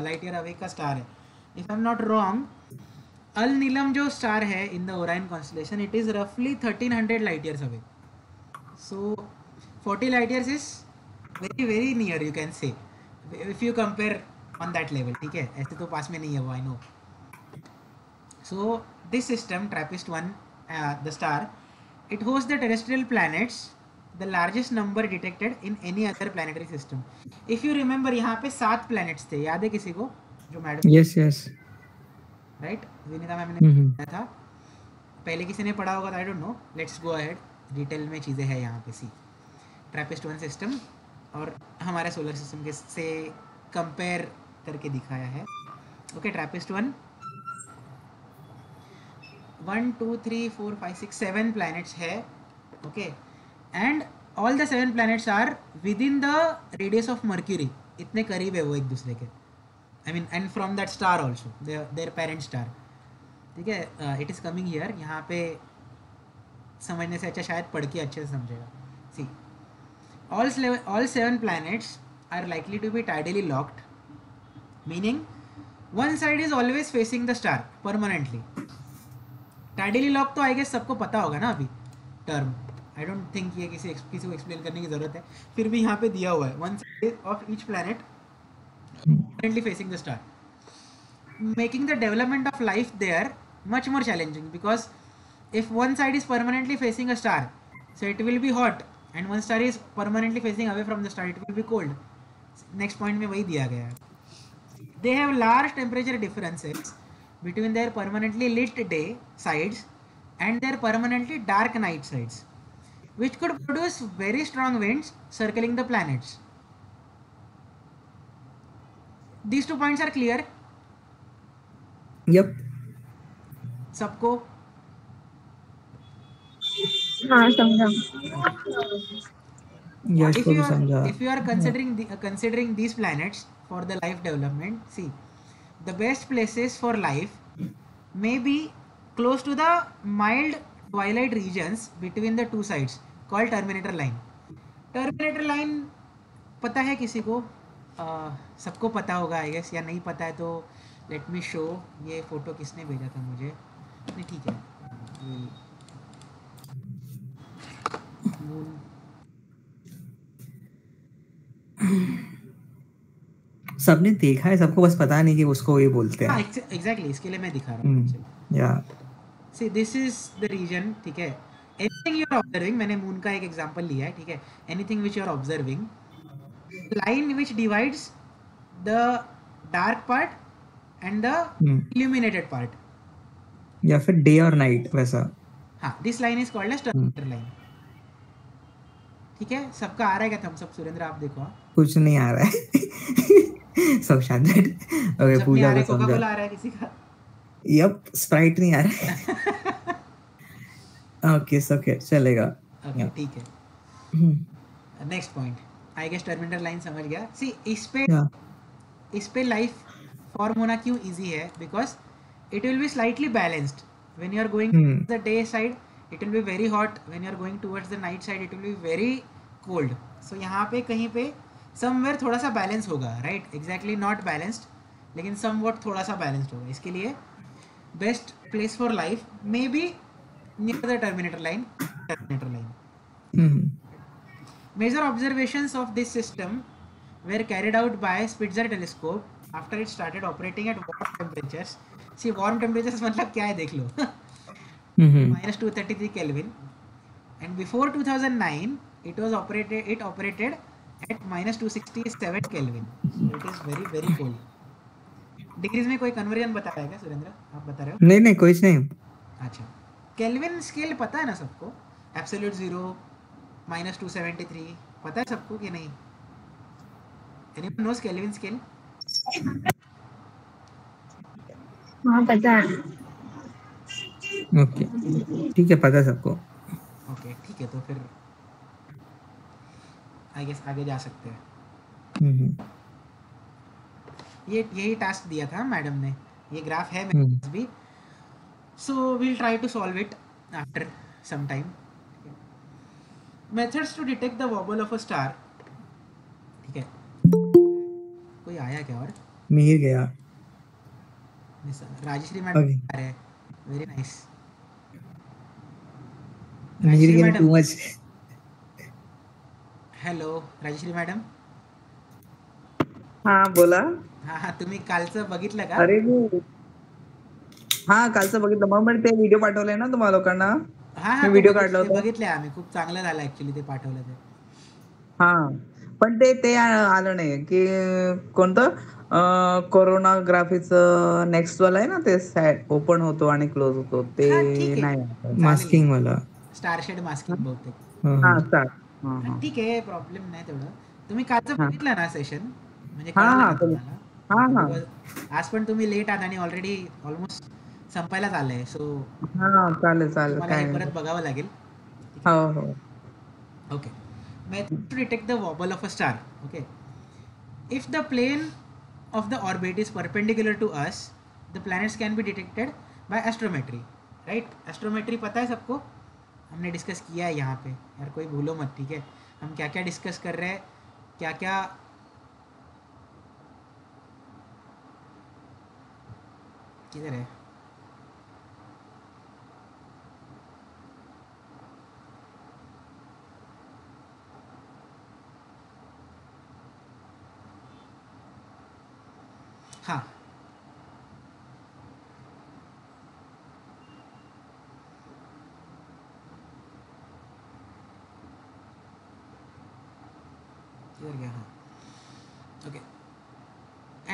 light year away का star है. If I'm not wrong, Al Nilam जो star है in the Orion constellation, it is roughly 1300 light years away. So 40 light years is very very near, you can say, if you compare on that level. ठीक है, ऐसे तो पास में नहीं है वो, I know. So this system TRAPPIST-1, the star, it hosts the terrestrial planets, the largest number detected in any other planetary system. If you remember, यहाँ पे 7 planets थे, याद है किसी को? जो madam. Yes. Right? Vinita ma'am ने बताया था. पहले किसी ने पढ़ा होगा तो I don't know. Let's go ahead. Detail में चीज़ें हैं यहाँ पे. सी TRAPPIST-1 सिस्टम और हमारे सोलर सिस्टम के से कंपेयर करके दिखाया है. ओके, TRAPPIST-1 1 2 3 4 5 6 7 planets है. Okay, and all the 7 planets are within the radius of Mercury. इतने करीब है वो एक दूसरे के. and from that star also, their parent star. ठीक है, it is coming here. यहाँ पे समझने से अच्छा शायद पढ़ के अच्छे से समझेगा. See, all 7 planets are likely to be tidally locked, meaning one side is always facing the star permanently. Tidally locked तो I guess सबको पता होगा ना अभी टर्म. आई डोंट थिंक ये किसी को एक्सप्लेन करने की ज़रूरत है, फिर भी यहाँ पे दिया हुआ है one side of each planet currently facing the star, making the development of life there much more challenging, because if one side is permanently facing a star, so it will be hot, and one star is permanently facing away from the star, it will be cold. Next point में वही दिया गया है. They have large temperature differences between their permanently lit day sides and their permanently dark night sides, which could produce very strong winds circling the planets. These 2 points are clear. Yep. सबको हाँ समझा. यश if को you भी are समझा. if you are considering these planets for the life development, see, the best places for life may be close to the mild twilight regions between the two sides called terminator line. Terminator line पता है किसी को? सबको पता होगा I guess, या नहीं पता है तो लेट मी शो. ये फोटो किसने भेजा था मुझे? नहीं ठीक है, मून. सबने देखा है, सबको बस पता नहीं कि उसको ये बोलते हाँ हैं. एग्जैक्टली, इसके लिए मैं दिखा रहा हूँ. या See, this is the region, ठीक है. Anything you are observing, मैंने मून का एक एग्जांपल लिया है, ठीक है. Anything which you are observing, line which divides the dark part and the illuminated part. या फिर डे और नाइट वैसा. हाँ, this line is called as terminator line. ठीक है, सबका आ रहा है क्या थम्स अप? सुरेंद्र आप देखो. हाँ, कुछ नहीं आ रहा है. सब शांत. ओके, सब नहीं पूजा आ रहा को है. कोका समझा. कोला आ रहा है किसी का? यप, स्प्राइट नहीं आ रहा है. ओके ओके, चलेगा. ओके ठीक है. Next point, I guess terminator line समझ गया. सी इस पे लाइफ फॉर्म होना क्यों इजी है? Because it will be slightly balanced when you are going the day side, it will be very hot. When you are going towards the night side, it will be very cold. So यहाँ पे कहीं पे somewhere थोड़ा सा balance होगा, right? Exactly not balanced, लेकिन somewhat थोड़ा सा बैलेंस्ड होगा. इसके लिए best place for life may be near the terminator line. Major observations of this system were carried out by Spitzer telescope after it started operating at warm temperatures. See, warm temperatures मतलब क्या है देख लो. minus 233 Kelvin, and before 2009 it operated at minus 267 Kelvin. So it is very very cold. Degrees में कोई conversion बता रहा है क्या सुरेंद्र? आप बता रहे हो? नहीं कुछ नहीं. अच्छा, केल्विन स्केल पता है ना सबको? एब्सोल्यूट जीरो, minus 273, पता है सबको कि नहीं? Anyone knows Kelvin scale? हाँ पता है. ओके ठीक है, पता है सबको. ओके ठीक है, तो फिर आई गेस आगे जा सकते हैं. यही टास्क दिया था मैडम ने. ये ग्राफ है मेरे पास भी, so we'll try to solve it after some time. Methods to detect the wobble of a star. ठीक है, कोई आया क्या? और मिहिर गया. राजश्री मैडम आ रहे हैं. Very nice. Mihir getting too much. Hello Rajshri madam. हाँ बोला. हा तुम्ही कालचं बघितलं का? अरे हा कालचं बघितलं, मग मी ते व्हिडिओ पाठवले ना तुम्हाला लोकांना. हा व्हिडिओ काढला होता. बघितले आम्ही, खूप चांगलं झालं ऍक्च्युली ते पाठवलं ते. हा पण ते आलं नाही की कोणतं कोरोनाग्राफीचं नेक्स्ट वाला आहे ना, ते ओपन होतो आणि क्लोज होतो ते नाही. मास्किंग वाला, स्टार शेड मास्किंग बहुतेक. हा स्टार. ठीक आहे, प्रॉब्लेम नाही तेवढं. तुम्ही कालचं बघितलं ना सेशन? म्हणजे आज पण तुम्ही लेट आहात आणि ऑलरेडी ऑलमोस्ट संपायलाच आलंय. सो चालेल मला हे परत बघावं लागेल. हो. Okay, method to detect the wobble of a star. Okay, if the plane of the orbit is perpendicular to us, the planets can be detected by astrometry. Right? Astrometry पता है सबको? हमने डिस्कस किया है यहाँ पे. यार कोई भूलो मत, ठीक है? हम क्या क्या डिस्कस कर रहे हैं, क्या क्या किधर है? हाँ किधर गया? हाँ okay.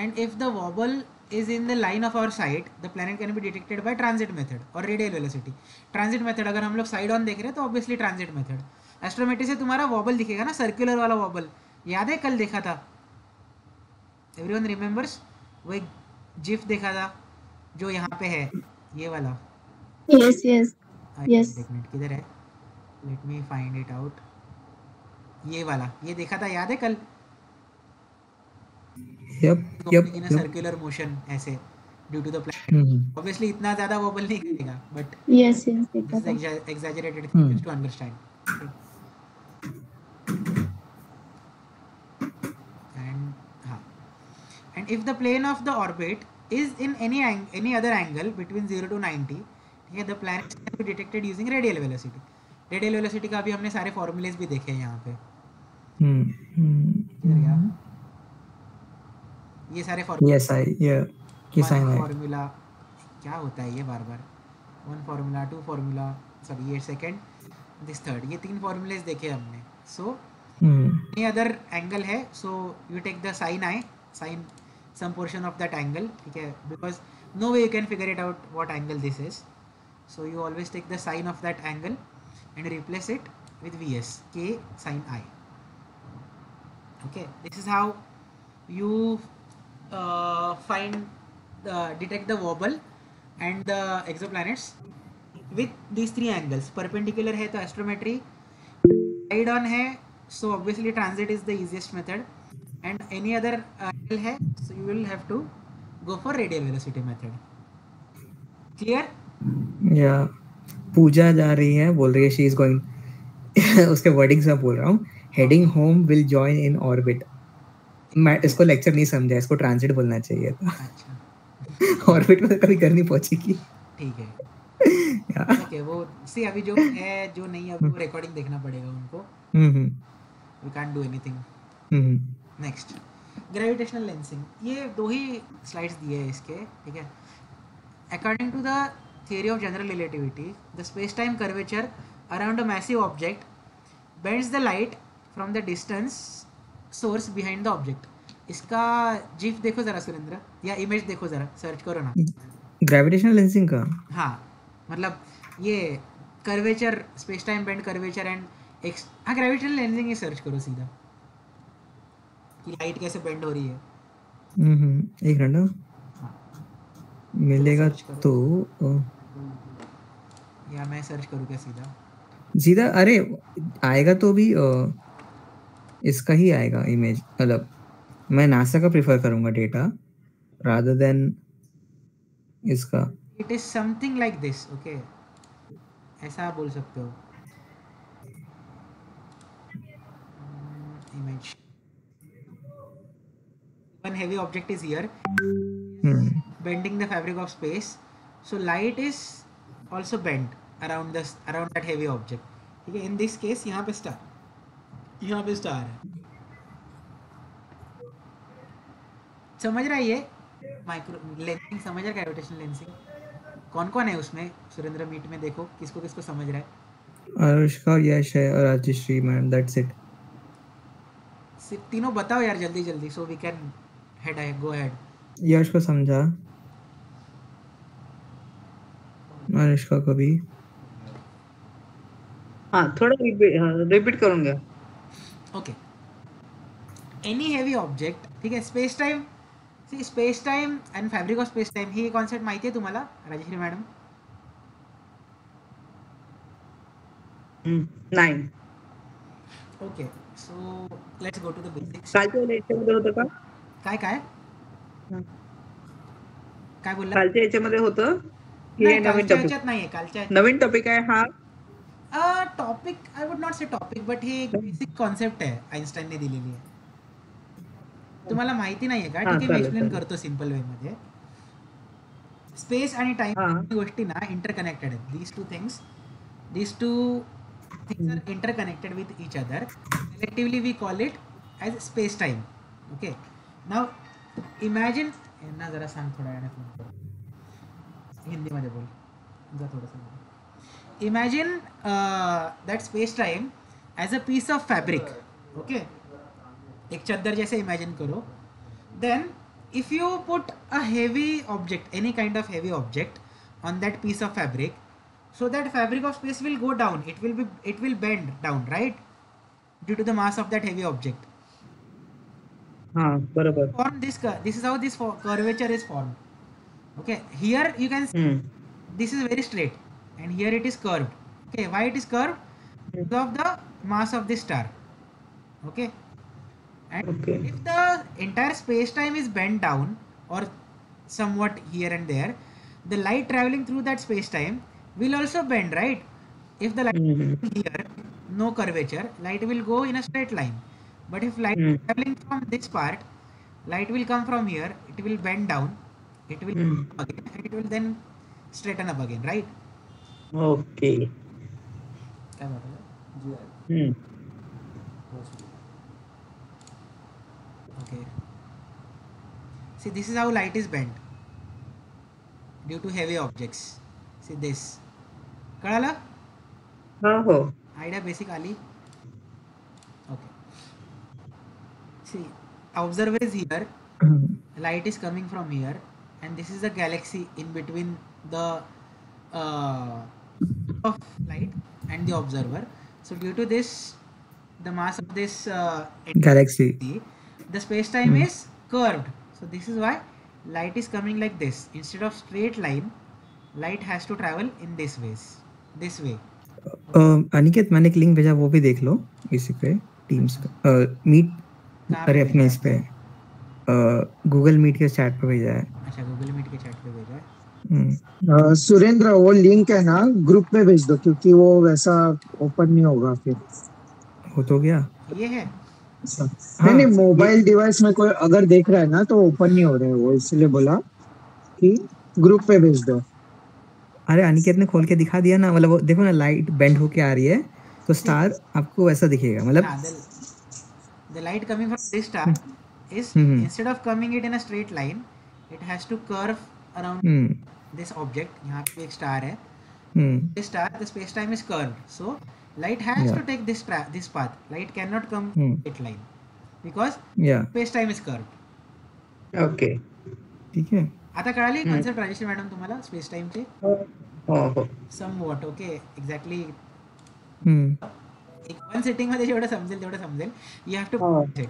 And if the wobble is in the line of our sight, the planet can be detected by transit method or radial velocity. Transit method अगर हम लोग साइड ऑन देख रहे हैं तो ऑब्वियसली ट्रांजिट मेथड. एस्ट्रोमेट्री से तुम्हारा vowel दिखेगा ना, सर्कुलर वाला वॉबल, याद है कल देखा था? Everyone remembers? वो एक जिफ देखा था जो यहाँ पे है, ये वाला. Yes, yes, yes. एक मिनट किधर है, let me find it out. ये वाला, ये देखा था, याद है कल? yep. सर्कुलर मोशन ऐसे due to the planet. Obviously इतना ज्यादा वॉबल नहीं करेगा, बट Yes, yes, देखा था. exaggerated things to understand. And if the plane of the orbit is in any other angle between 0 to 90, ठीक है, the planets can be detected using radial velocity. Radial velocity का भी हमने सारे formulas भी देखे हैं यहाँ पे. ये सारे फॉर्मूला क्या होता है ये बार बार, 1 फार्मूला 2 फार्मूला, सॉरी ये सेकंड, दिस थर्ड, ये 3 फार्मूलेस देखे हमने. सो एनी अदर एंगल है, so you take the sine I, sine some portion of that angle, ठीक है, because no way you can figure it out what angle this is. So you always take the sine of that angle and replace it with VS के sine I. Okay, this is how you detect the wobble and the exoplanets with these 3 angles. Perpendicular है तो astrometry, side on है so obviously transit is the easiest method, and any other angle है so you will have to go for radial velocity method. Clear? Yeah. पूजा जा रही है, बोल रही है she is going उसके वर्डिंग्स में बोल रहा हूँ, heading home will join in orbit. मैं इसको लेक्चर नहीं समझा, इसको ट्रांजिट बोलना चाहिए था. अच्छा. ऑर्बिट में कभी घर नहीं पहुंचेगी. ठीक है. ओके, वो सी अभी जो है जो नहीं है वो रिकॉर्डिंग देखना पड़ेगा उनको. We can't do anything. Next, gravitational lensing. ये 2 ही स्लाइड्स दिए हैं इसके, ठीक है. According to the theory of general relativity, the space time curvature around a massive object bends the light from the distance source behind the object. इसका GIF देखो जरा सुरेंद्र, या इमेज देखो जरा, सर्च करो ना. ग्रेविटेशनल लेंसिंग का? हाँ, मतलब ये curvature, space time bend curvature and हाँ, ग्रेविटेशनल लेंसिंग ही सर्च करो सीधा कि लाइट कैसे बेंड हो रही है. एक मिनट, मिलेगा तो या मैं सर्च करूँ क्या सीधा? अरे आएगा तो भी इसका ही आएगा इमेज. मतलब मैं नासा का प्रेफर करूंगा डेटा रादर देन इसका. It is something like this. Okay, ऐसा आप बोल सकते हो. Image, one heavy object is here, bending the fabric of space, so light is also bent around that heavy object. ठीक है, in this case यहाँ पे स्टार है. समझ रहा है ये माइक्रो लेंसिंग? समझ रहा है ग्रेविटेशनल लेंसिंग? कौन कौन है उसमें सुरेंद्र? मीट में देखो किसको किसको समझ रहा है. अनुष्का, यश है और राजश्री मैम. That's it. सिर्फ तीनों बताओ यार जल्दी जल्दी, so we can go head. Yash को समझा, अनुष्का को भी. हाँ, थोड़ा रिपीट करूंगा. ओके, एनी हेवी ऑब्जेक्ट, ठीक है. Space time, see space time and fabric of space time, ही कॉन्सेप्ट माहिती आहे तुम्हाला राजश्री मॅडम? नाही. Okay, so let's go to the basics. कालच्या याच्यामध्ये होतं का? काय बोलला? कालच्या याच्यामध्ये होतं की नाही, नवीन कालच्या टॉपिक? ह्याच्यात नाहीये. कालच्या नवीन टॉपिक आहे हा. टॉपिक आय वुड नॉट से टॉपिक, बट ही एक बेसिक कॉन्सेप्ट आहे आइन्स्टाईनने दिलेली आहे. तुम्हाला माहिती नाहीये का? ठीक आहे, मी एक्सप्लेन करतो सिंपल वे मध्ये. स्पेस आणि टाइम गोष्टी ना इंटरकनेक्टेड आहेत. these two things are interconnected with each other. Collectively we call it as space time. Okay, now imagine यांना जरा सांग थोड्या वेळाने फोन करू, हिंदीमध्ये बोल जा थोडंसं. Imagine that space time as a piece of fabric. Okay, एक चद्दर जैसे इमेजिन करो. Then if you put a heavy object, any kind of heavy object on that piece of fabric, so that fabric of space will go down, it will bend down, right, due to the mass of that heavy object. बरोबर. Form this is how this curvature is formed. Okay, here you can see this is very straight and here it is curved. Okay, why it is curved? Because of the mass of this star. Okay, and if the entire space time is bent down or somewhat here and there, the light traveling through that space time will also bend, right? If the light is here, no curvature, light will go in a straight line. But if light is traveling from this part, light will come from here, it will bend down, it will come again, and it will then straighten up again, right? Okay. क्या बात है? हम्म. Okay. See, this is how light is bent due to heavy objects. See this. कळालं? हो. Idea basic आली. Okay. See, observer is here. Light is coming from here, and this is the galaxy in between the of light and the observer. So due to this, the mass of this galaxy, the space time is curved. So this is why light is coming like this. Instead of straight line, light has to travel in this way. Aniket, मैंने एक link भेजा, वो भी देख लो इसी पे, teams पे, meet, अरे अपने इस पे गूगल मीट के चैट पे भेजा है. अच्छा, गूगल मीट के चैट पे भेजा है. सुरेंद्र, वो लिंक है ना, ग्रुप में भेज दो, क्योंकि वो वैसा ओपन नहीं होगा फिर. हो तो गया, ये है. नहीं, मोबाइल डिवाइस में कोई अगर देख रहा है ना तो ओपन नहीं हो रहा है वो, इसलिए बोला कि ग्रुप पे भेज दो. अरे अनिकेत ने खोल के दिखा दिया ना, मतलब देखो ना, लाइट बेंड होके आ रही है तो स्टार आपको वैसा दिखेगा. मतलब the light coming from this star is instead of coming it in a straight line, it has to curve around this object. यहाँ पे एक स्टार है. This star, the space time is curved, so light has to take this path. Light cannot come straight line because space time is curved. Okay, ठीक है. आता कळाली concept Rajeshri madam तुम्हाला space time चे? हो. समवॉट. Okay, exactly. एक one setting मध्ये जेवढं समजेल तेवढं समजेल. You have to okay.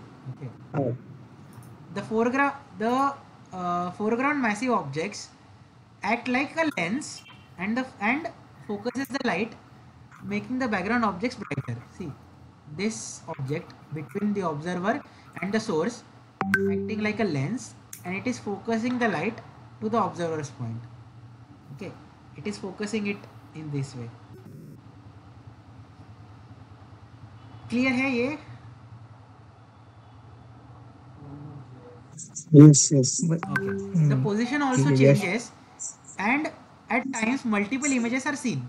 The foreground massive objects act like a lens and focuses the light, making the background objects brighter. See, this object between the observer and the source is acting like a lens, and it is focusing the light to the observer's point. Okay, it is focusing it in this way. Clear है ये? Yes. Okay. The position also changes, and at times multiple images are seen.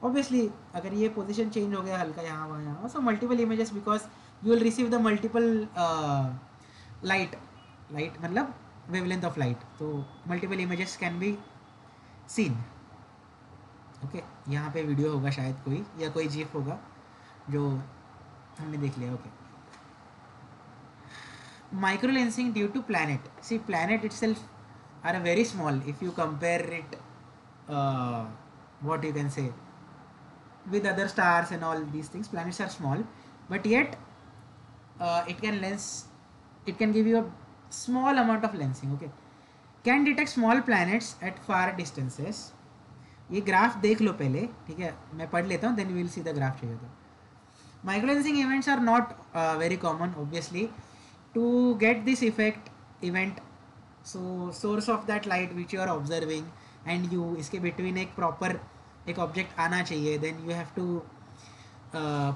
Obviously, अगर ये position change हो गया हल्का यहाँ वहाँ, so multiple images, because you will receive the multiple light मतलब wavelength of light, so multiple images can be seen. Okay, यहाँ पे वीडियो होगा शायद कोई, या कोई जीफ होगा जो हमने देख लिया. Okay. Microlensing due to planet. See, planet itself are very small if you compare it, what you can say, with other stars and all these things. Planets are small, but yet it can give you a small amount of lensing. Okay, can detect small planets at far distances. ये graph देख लो पहले, ठीक है, मैं पढ़ लेता हूँ, then you will see the graph चाहिए तो. Microlensing events are not very common, obviously. To get this event, so source of that light which you are observing and you, इसके between एक proper एक object आना चाहिए, then you have to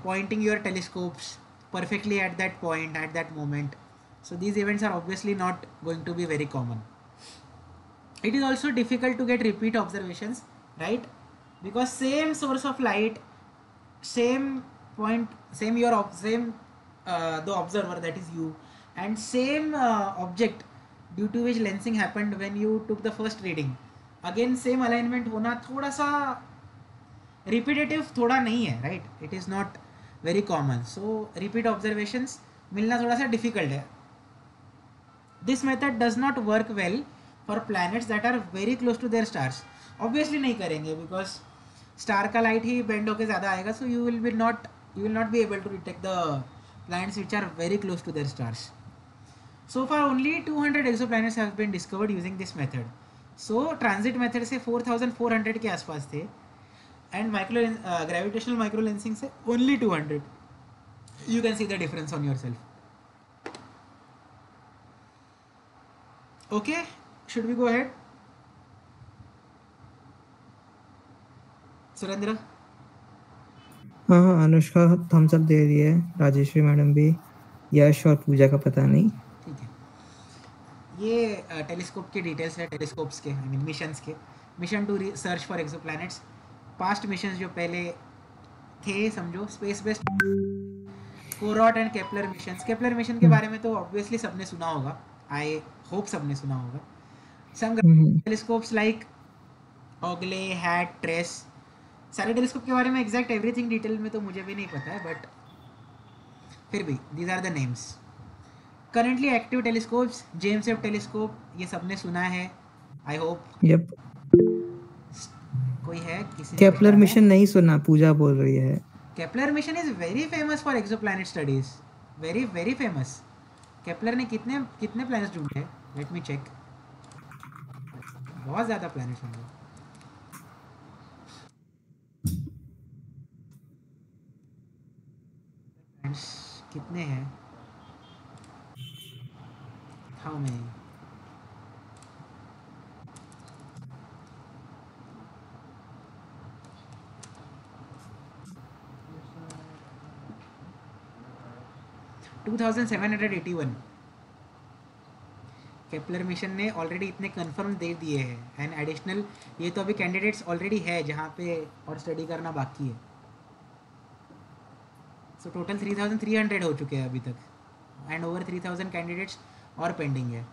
pointing your telescopes perfectly at that point at that moment. So these events are obviously not going to be very common. It is also difficult to get repeat observations, right? Because same source of light, same point, same the observer, that is you, and same object due to which lensing happened when you took the first reading. Again same alignment होना थोड़ा सा repetitive थोड़ा नहीं है, right? It is not very common, so repeat observations मिलना थोड़ा सा difficult है. This method does not work well for planets that are very close to their stars. Obviously नहीं करेंगे बिकॉज स्टार का लाइट ही बेंड होकर ज़्यादा आएगा, so you will not be able to detect the planets which are very close to their stars. So far only 200 exoplanets have been discovered using this method. So transit method से 4400 के आसपास थे, and gravitational micro lensing से only 200. You can see the difference on yourself. Okay, should we go ahead? Surendra. हाँ, Anushka Thums up दे रही है, Rajeshwari madam भी, यश और पूजा का पता नहीं. ठीक है, ये टेलीस्कोप के डिटेल्स है, टेलीस्कोप्स के, आई मीन मिशंस के. Mission to search for exoplanets. Past missions जो पहले थे, समझो space based CoRoT and Kepler missions. Kepler mission के बारे में तो ऑब्वियसली सबने सुना होगा, आई होप सबने सुना होगा. Some telescopes like OGLE, HAT, TRES. सारे टेलीस्कोप के बारे में एग्जैक्ट एवरीथिंग डिटेल में तो मुझे भी नहीं पता है, बट फिर भी these are the names. Currently active telescopes, James Webb telescope, ये सबने सुना है, आई होप. यप. कोई है किसी केपलर मिशन नहीं सुना, पूजा बोल रही है. Kepler mission is very famous for exoplanet studies, very very famous. Kepler ने कितने प्लैनेट्स ढूंढे? Let me check. बहुत ज़्यादा प्लैनेट्स ढूंढे. कितने हैं? How many? $2,781. केपलर मिशन ने ऑलरेडी इतने कंफर्म दे दिए हैं, एंड एडिशनल ये तो अभी कैंडिडेट्स ऑलरेडी है जहाँ पे और स्टडी करना बाकी है. सो टोटल 3,300 हो चुके हैं अभी तक, एंड ओवर 3,000 कैंडिडेट्स और पेंडिंग है.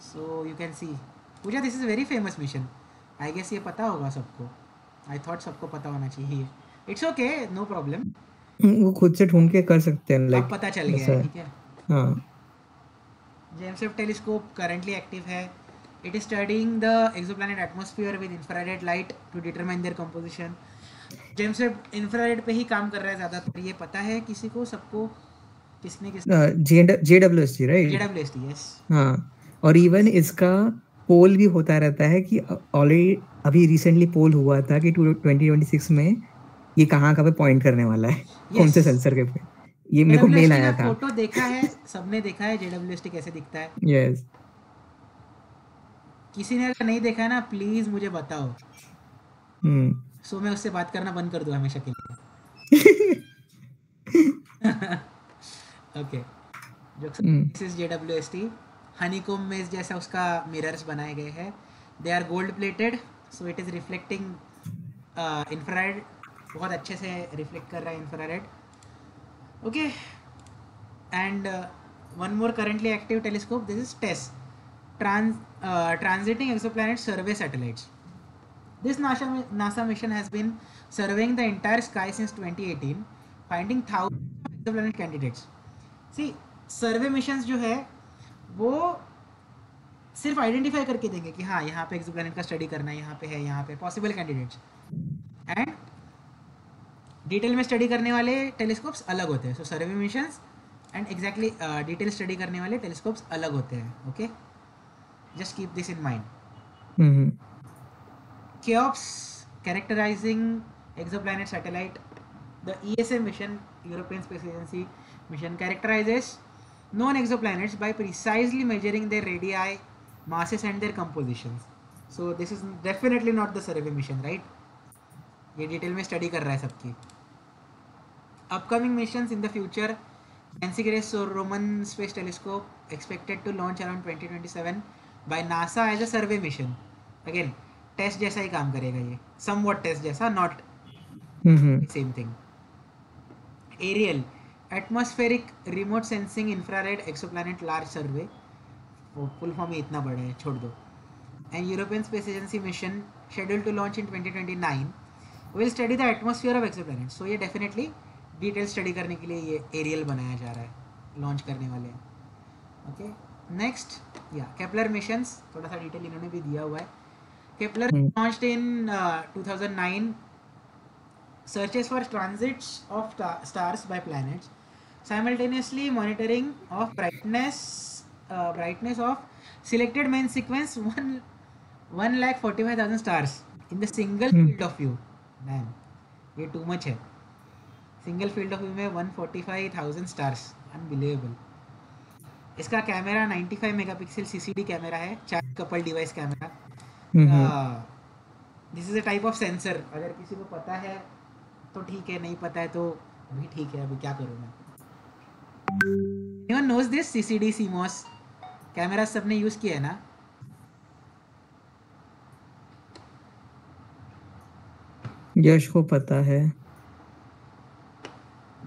So you can see. Puja, this is very famous mission. I guess ये पता होगा सबको. आई थॉट सबको पता होना चाहिए. It's okay, no problem. वो खुद से ढूंढ के कर सकते हैं, लाइक पता चल गया है. ठीक है. हाँ. James Webb telescope currently active है. It is studying the exoplanet atmosphere with infrared light to determine their composition. James Webb infrared पे ही काम कर रहा है ज़्यादातर. ये पता है किसी को, सबको? किसने JWST, राइट? JWST, yes. हाँ, और इवन इसका पोल भी होता रहता है कि ऑलरेडी अभी रिसेंटली पोल हुआ था कि 2026 में ये कहाँ पे पॉइंट करने वाला है, कौन से सेंसर के पे. ये मेरे को मेल आया था. फोटो देखा है, सबने देखा है JWST कैसे दिखता है. यस. किसी ने अगर नहीं देखा है ना, प्लीज मुझे बताओ. सो मैं उससे बात करना बंद कर दूं हमेशा के लिए. Okay. This is JWST. Honeycomb maze जैसा उसका मिरर्स बनाए गए हैं. They are gold plated, so it is reflecting infrared. बहुत अच्छे से रिफ्लेक्ट कर रहा है infrared. Okay. And one more currently active telescope, this is TESS, Transiting Exoplanet Survey Satellites. This NASA mission has been surveying the entire sky since 2018, finding thousands of exoplanet candidates. See, survey missions जो है वो सिर्फ identify करके देंगे कि हाँ यहाँ पे एक्सोप्लैनेट का स्टडी करना है, यहाँ पे है, यहाँ पे पॉसिबल कैंडिडेट्स. एंड डिटेल में स्टडी करने वाले टेलीस्कोप्स अलग होते हैं. So survey missions and exactly detail study करने वाले टेलीस्कोप्स अलग होते हैं. Okay, just keep this in mind. CHEOPS, characterizing exoplanet satellite. The ESA mission, European Space Agency mission, characterizes known exoplanets by precisely measuring their radii, masses and their compositions. So this is definitely not the survey mission, right? ये detail में study कर रहा है सबकी. Upcoming missions in the future, Nancy Grace Roman Space Telescope expected to launch around 2027 by NASA as a survey mission. Again, TESS जैसा ही काम करेगा ये, समवॉट टेस्ट जैसा, not same thing. ARIEL, atmospheric remote sensing infrared exoplanet large survey. वो full form ही इतना बड़ा है, छोड़ दो. And European space agency mission scheduled to launch in 2029 will study the atmosphere of exoplanet. So ये definitely detail study करने के लिए ये एरियल बनाया जा रहा है, लॉन्च करने वाले हैं. ओके, नेक्स्ट या केपलर मिशंस, थोड़ा सा डिटेल इन्होंने भी दिया हुआ है. Kepler launched in 2009 searches for transits of stars by planets, simultaneously monitoring of brightness of selected main sequence 1,45,000 stars in the single field of view. Man, ये too much है. Single field of view में 145,000 stars, unbelievable. इसका camera 95 megapixel CCD camera है, 4 couple device camera. This is a type of sensor. अगर किसी को पता है तो ठीक है, नहीं पता है तो भी ठीक है, अभी क्या करूँ मैं. Anyone knows this CCD CMOS camera सबने यूज किया है ना? यश को पता है.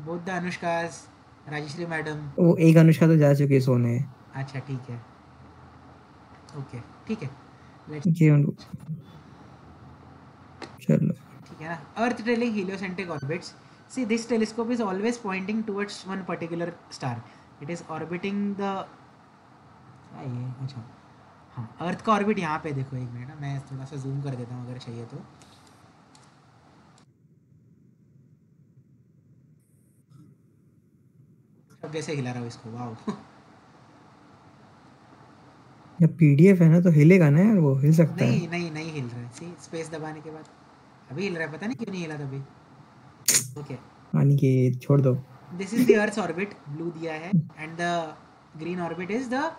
Both the Anushkas, Rajshri madam. वो एक अनुष्का तो जा चुकी है सोने. अच्छा ठीक है, ओके ठीक है, चलो ठीक है ना. अर्थ trailing heliocentric orbits. See, this telescope is always pointing towards one particular star. It is orbiting the ये अच्छा हाँ, अर्थ का ऑर्बिट यहाँ पे देखो. एक मिनट, मैं थोड़ा सा जूम कर देता हूँ अगर चाहिए तो. अब जैसे हिला रहा हूँ इसको, वाओ. ये पीडीएफ है ना तो हिलेगा ना यार, वो हिल सकता है. नहीं हिल रहा है. सी, स्पेस दबाने के बाद अभी हिल रहा है, पता नहीं क्यों नहीं हिला तभी. ओके, यानी कि छोड़ दो. This is the earth's orbit, blue दिया है, and the green orbit is the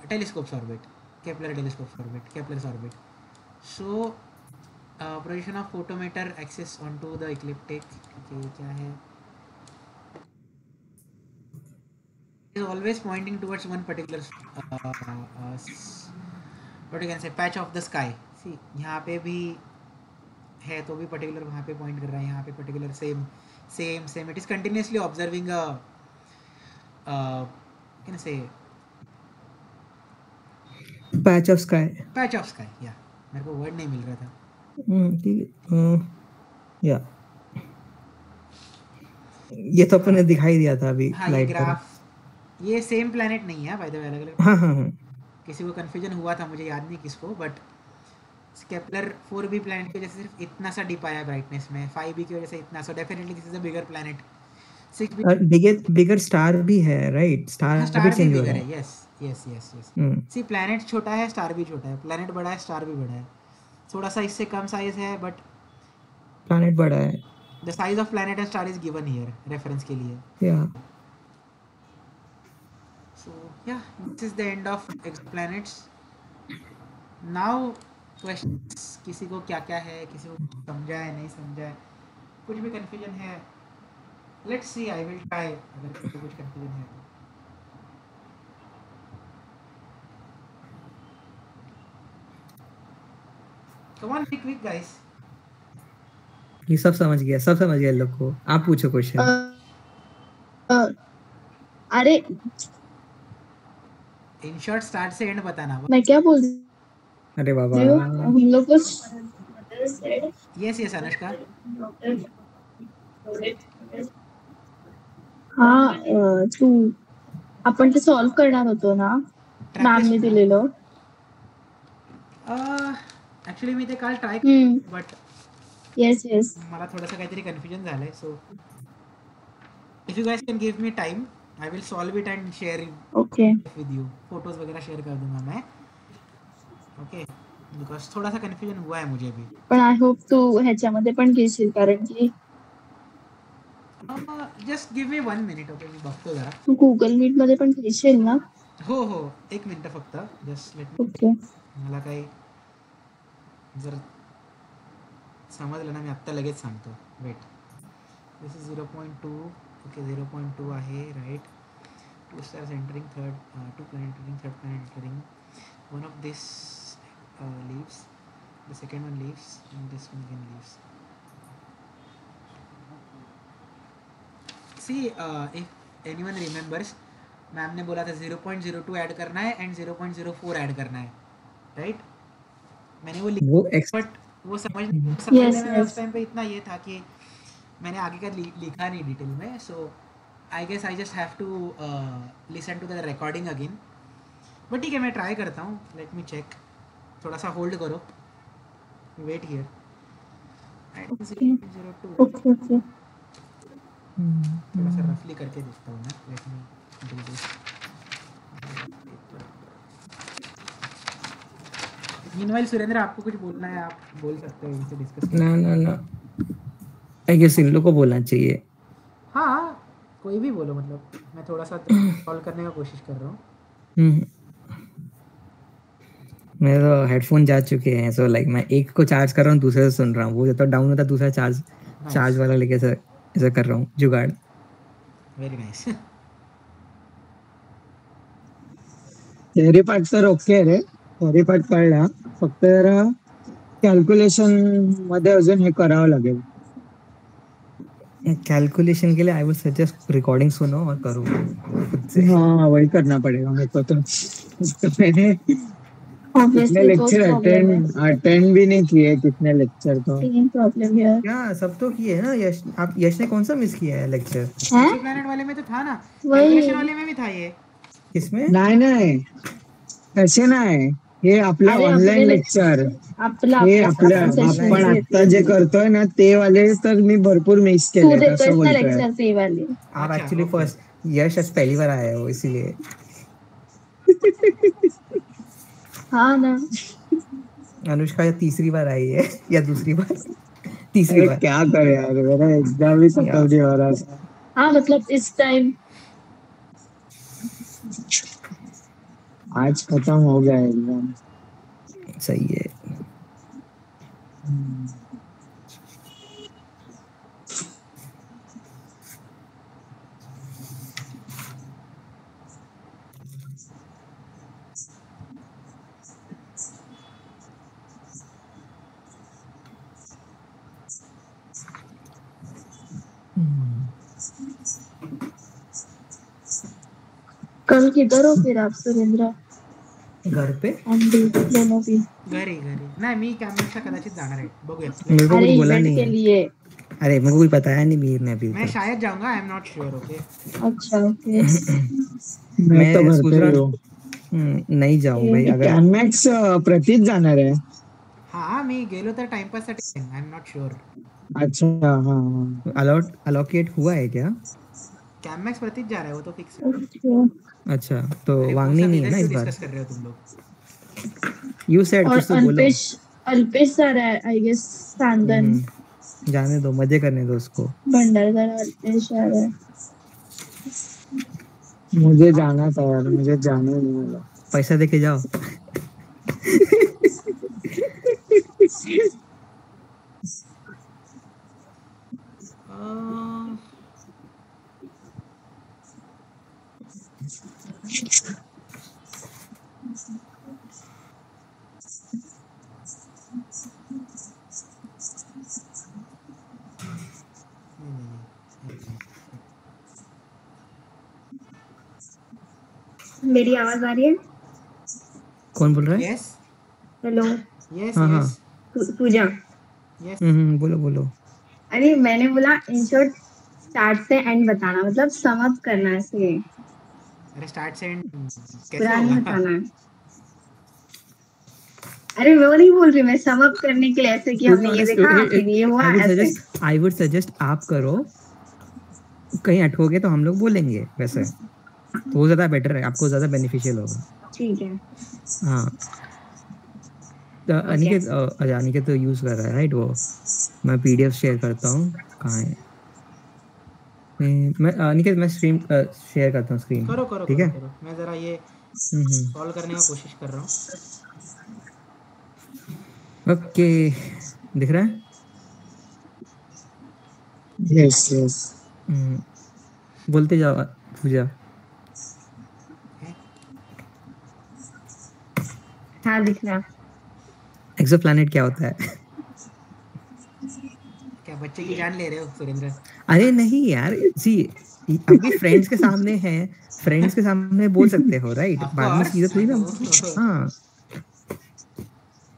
telescope's orbit, Kepler telescope's orbit, Kepler's orbit. So projection of photometer axis onto the ecliptic. क्या है? is always pointing towards one particular what you can say patch of the sky. See, यहाँ पे भी है तो भी particular वहाँ पे point कर रहा है, यहाँ पे particular same. It is continuously observing a can I say patch of sky. Yeah, मेरे को word नहीं मिल रहा था. या ये तो अपने दिखाई दिया था अभी. हाँ, ये ग्राफ, ये सेम प्लैनेट नहीं है बाय द वे, अलग-अलग. हाँ. किसी को कंफ्यूजन हुआ था, मुझे याद नहीं किसको, बट केपलर 4b प्लैनेट की वजह से सिर्फ इतना सा डिप आया ब्राइटनेस में, 5b की वजह से इतना. So definitely this is a bigger planet. 6b bigger star भी है, राइट? स्टार भी चेंज हो रहा है. यस. सी, प्लैनेट छोटा है, स्टार भी छोटा है. प्लैनेट बड़ा है, स्टार भी बड़ा है. थोड़ा सा इससे कम साइज है, बट प्लैनेट बड़ा है. The size of planet and star is given here reference के लिए. या So yeah, this is the end of exoplanets. Now questions. किसी को क्या है, किसी को समझा है, नहीं समझा है, कुछ भी confusion है, let's see. I will try. अगर किसी को कुछ confusion है. Come on, quick guys. ये सब समझ गया लोग को. आप पूछो क्वेश्चन. अरे इन शॉर्ट स्टार्ट से एंड बताना. मैं क्या बोल रही? अरे बाबा, हम लोग को यस अनुष्का. हाँ, तू आपण ते सॉल्व करणार होतो ना, मॅमने दिलेलं. ऍक्च्युअली मी ते काल ट्राय बट येस मला थोडंसं काहीतरी कन्फ्युजन झालंय. So if you guys can give me time, I will solve it and share it with you. Photos वगैरह शेयर कर दूंगा मैं. ओके, बिकॉज थोड़ा सा कन्फ्युजन हुआ है मुझे भी. पण आय होप तू ह्याच्यामध्ये पण घेशील, कारण की just give me 1 minute. Okay, मी बघतो जरा. तू गुगल मीट मध्ये पण घेशील ना? हो 1 मिनिट फक्त. Just let me. ओके, मला काही जर समजलं ना, मी आत्ता लगेच सांगतो. Wait, this is 0.2. ओके, 0.2 आहे, right. 2 stars entering third, 2 planet entering, third planet entering. One of this leaves, the second one leaves, and this one again leaves. See, if anyone remembers, ma'am ने बोला था 0.02 add करना है and 0.04 add करना है, right? मैंने वो but वो समझने में उस टाइम पे इतना ये था कि मैंने आगे का लिखा नहीं डिटेल में, so I guess I just have to listen to the recording again. But ठीक है, मैं ट्राई करता हूँ। लेट मी चेक, थोड़ा सा होल्ड करो, वेट हियर। ओके थोड़ा सा रफली करके देखता हूँ मैं। Let me do this. Meanwhile Surendra, आपको कुछ बोलना है आप बोल सकते हो, इनसे डिस्कस। ना आई गेस इन लोगों को बोलना चाहिए। हाँ कोई भी बोलो, मतलब मैं थोड़ा सा सॉल्व करने का कोशिश कर रहा हूँ। मेरे तो हेडफोन जा चुके हैं, सो लाइक मैं एक को चार्ज कर रहा हूँ, दूसरे से सुन रहा हूँ। वो जब तक डाउन होता है दूसरा चार्ज वाला लेके ऐसा कर रहा हूँ, जुगाड़। Very nice. थेरी पार्ट तर ओके रे, थेरी पार्ट कळला, फक्त जरा कॅल्क्युलेशन मध्ये अजून हे करावं लागेल। कैलकुलेशन के लिए आई वुड सजेस्ट रिकॉर्डिंग सुनो और करो खुद से। हाँ वही करना पड़ेगा मेरे को तो मैंने कितने लेक्चर अटेंड भी नहीं किए, कितने लेक्चर तो प्रॉब्लम है। क्या सब तो किए है ना यश? आप यश ने कौन सा मिस किया है लेक्चर? प्लैनेट वाले में तो था ना, कैलकुलेशन वाले में भी था ये। किसमें? नाही तसे नाही, हे आपलं ऑनलाइन लेक्चर, हे आपलं आपण आता जे करतोय ना ते वाले तर मी भरपूर मिस केले, असं बोलतोय। आप एक्चुअली फर्स्ट यश आज पहली बार आया हो इसीलिए। हाँ ना, अनुष्का या तीसरी बार आई है या दूसरी बार? तीसरी बार। क्या करे यार, मेरा एग्जाम भी खत्म नहीं हो रहा। हाँ मतलब इस टाइम आज खत्म हो गया एग्जाम। सही है। कल किधर हो फिर आप सुरेंद्र? घर पे दोनों भी घरी नाही, मी कॅम्पसला कदाचित जाणार आहे, बघूया। मेरे को कुछ बोला नहीं के लिए। अरे मेरे को कोई बताया नहीं मीर ने अभी। मैं शायद जाऊंगा, I am not sure. Okay अच्छा ओके। मैं तो सोच रहा हूँ नहीं जाऊँ भाई। अगर कॅनमॅक्स प्रतीत जाणार आहे। हाँ मी गेलो तर टाइमपास साठी, आई एम नॉट श्योर। अच्छा हाँ, अलोकेट हुआ है क्या? कैममैक्स प्रतीत जा रहा है, वो तो फिक्स है। अच्छा तो वांगनी नहीं है ना इस बार? डिस्कस कर रहे हो तुम लोग? यू सेड कुछ तो बोलो। अल्पेश आ रहा है आई गेस, सांदन। जाने दो, मजे करने दो उसको। भंडारदरा अल्पेश आ रहा है। मुझे जाना था यार, मुझे जाने नहीं मिला। पैसा देके जाओ। मेरी आवाज आ रही है? कौन बोल रहा है? Yes hello. यस हाँ हाँ पूजा। यस बोलो। अरे मैंने बोला इन शॉर्ट स्टार्ट से एंड बताना, मतलब सम अप करना है ऐसे। अरे स्टार्ट से एंड कैसे पूरा नहीं होगा? बताना है। अरे वो नहीं बोल रही मैं, सम अप करने के लिए ऐसे कि हमने ये देखा फिर ये हुआ ऐसे। आई वुड सजेस्ट आप करो, कहीं अटकोगे तो हम लोग बोलेंगे वैसे, तो वो ज्यादा बेटर है, आपको ज्यादा बेनिफिशियल होगा। ठीक है। हाँ तो अनिकेत तो यूज कर रहा है राइट? वो मैं पीडीएफ शेयर करता हूँ, कहाँ है? मैं अनिकेत मैं स्क्रीन शेयर करता हूँ स्क्रीन। करो ठीक है, मैं जरा ये सॉल्व करने का कोशिश कर रहा हूँ। ओके दिख रहा है? यस बोलते जाओ पूजा। हाँ दिख रहा। एक्सोप्लैनेट क्या होता है? क्या बच्चे की जान ले रहे हो सुरेंद्र? अरे नहीं यार, सी अभी फ्रेंड्स के सामने है, फ्रेंड्स के सामने बोल सकते हो राइट, Of बाद में course. सीधा थोड़ी ना। हाँ,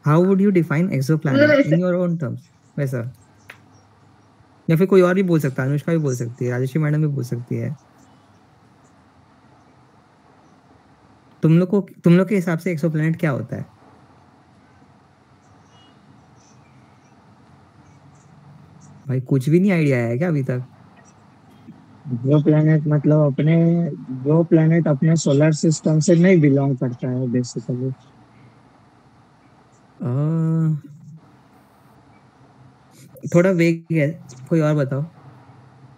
how would you define exoplanet in your own terms, वैसा। या फिर कोई और भी बोल सकता है, अनुष्का भी बोल सकती है, राजेश्री मैडम भी बोल सकती है। तुम लोग के हिसाब से एक्सोप्लैनेट क्या होता है? भाई कुछ भी नहीं आइडिया है क्या अभी तक? जो प्लेनेट अपने सोलर सिस्टम से नहीं बिलोंग करता है बेसिकली। थोड़ा वेग है, कोई और बताओ।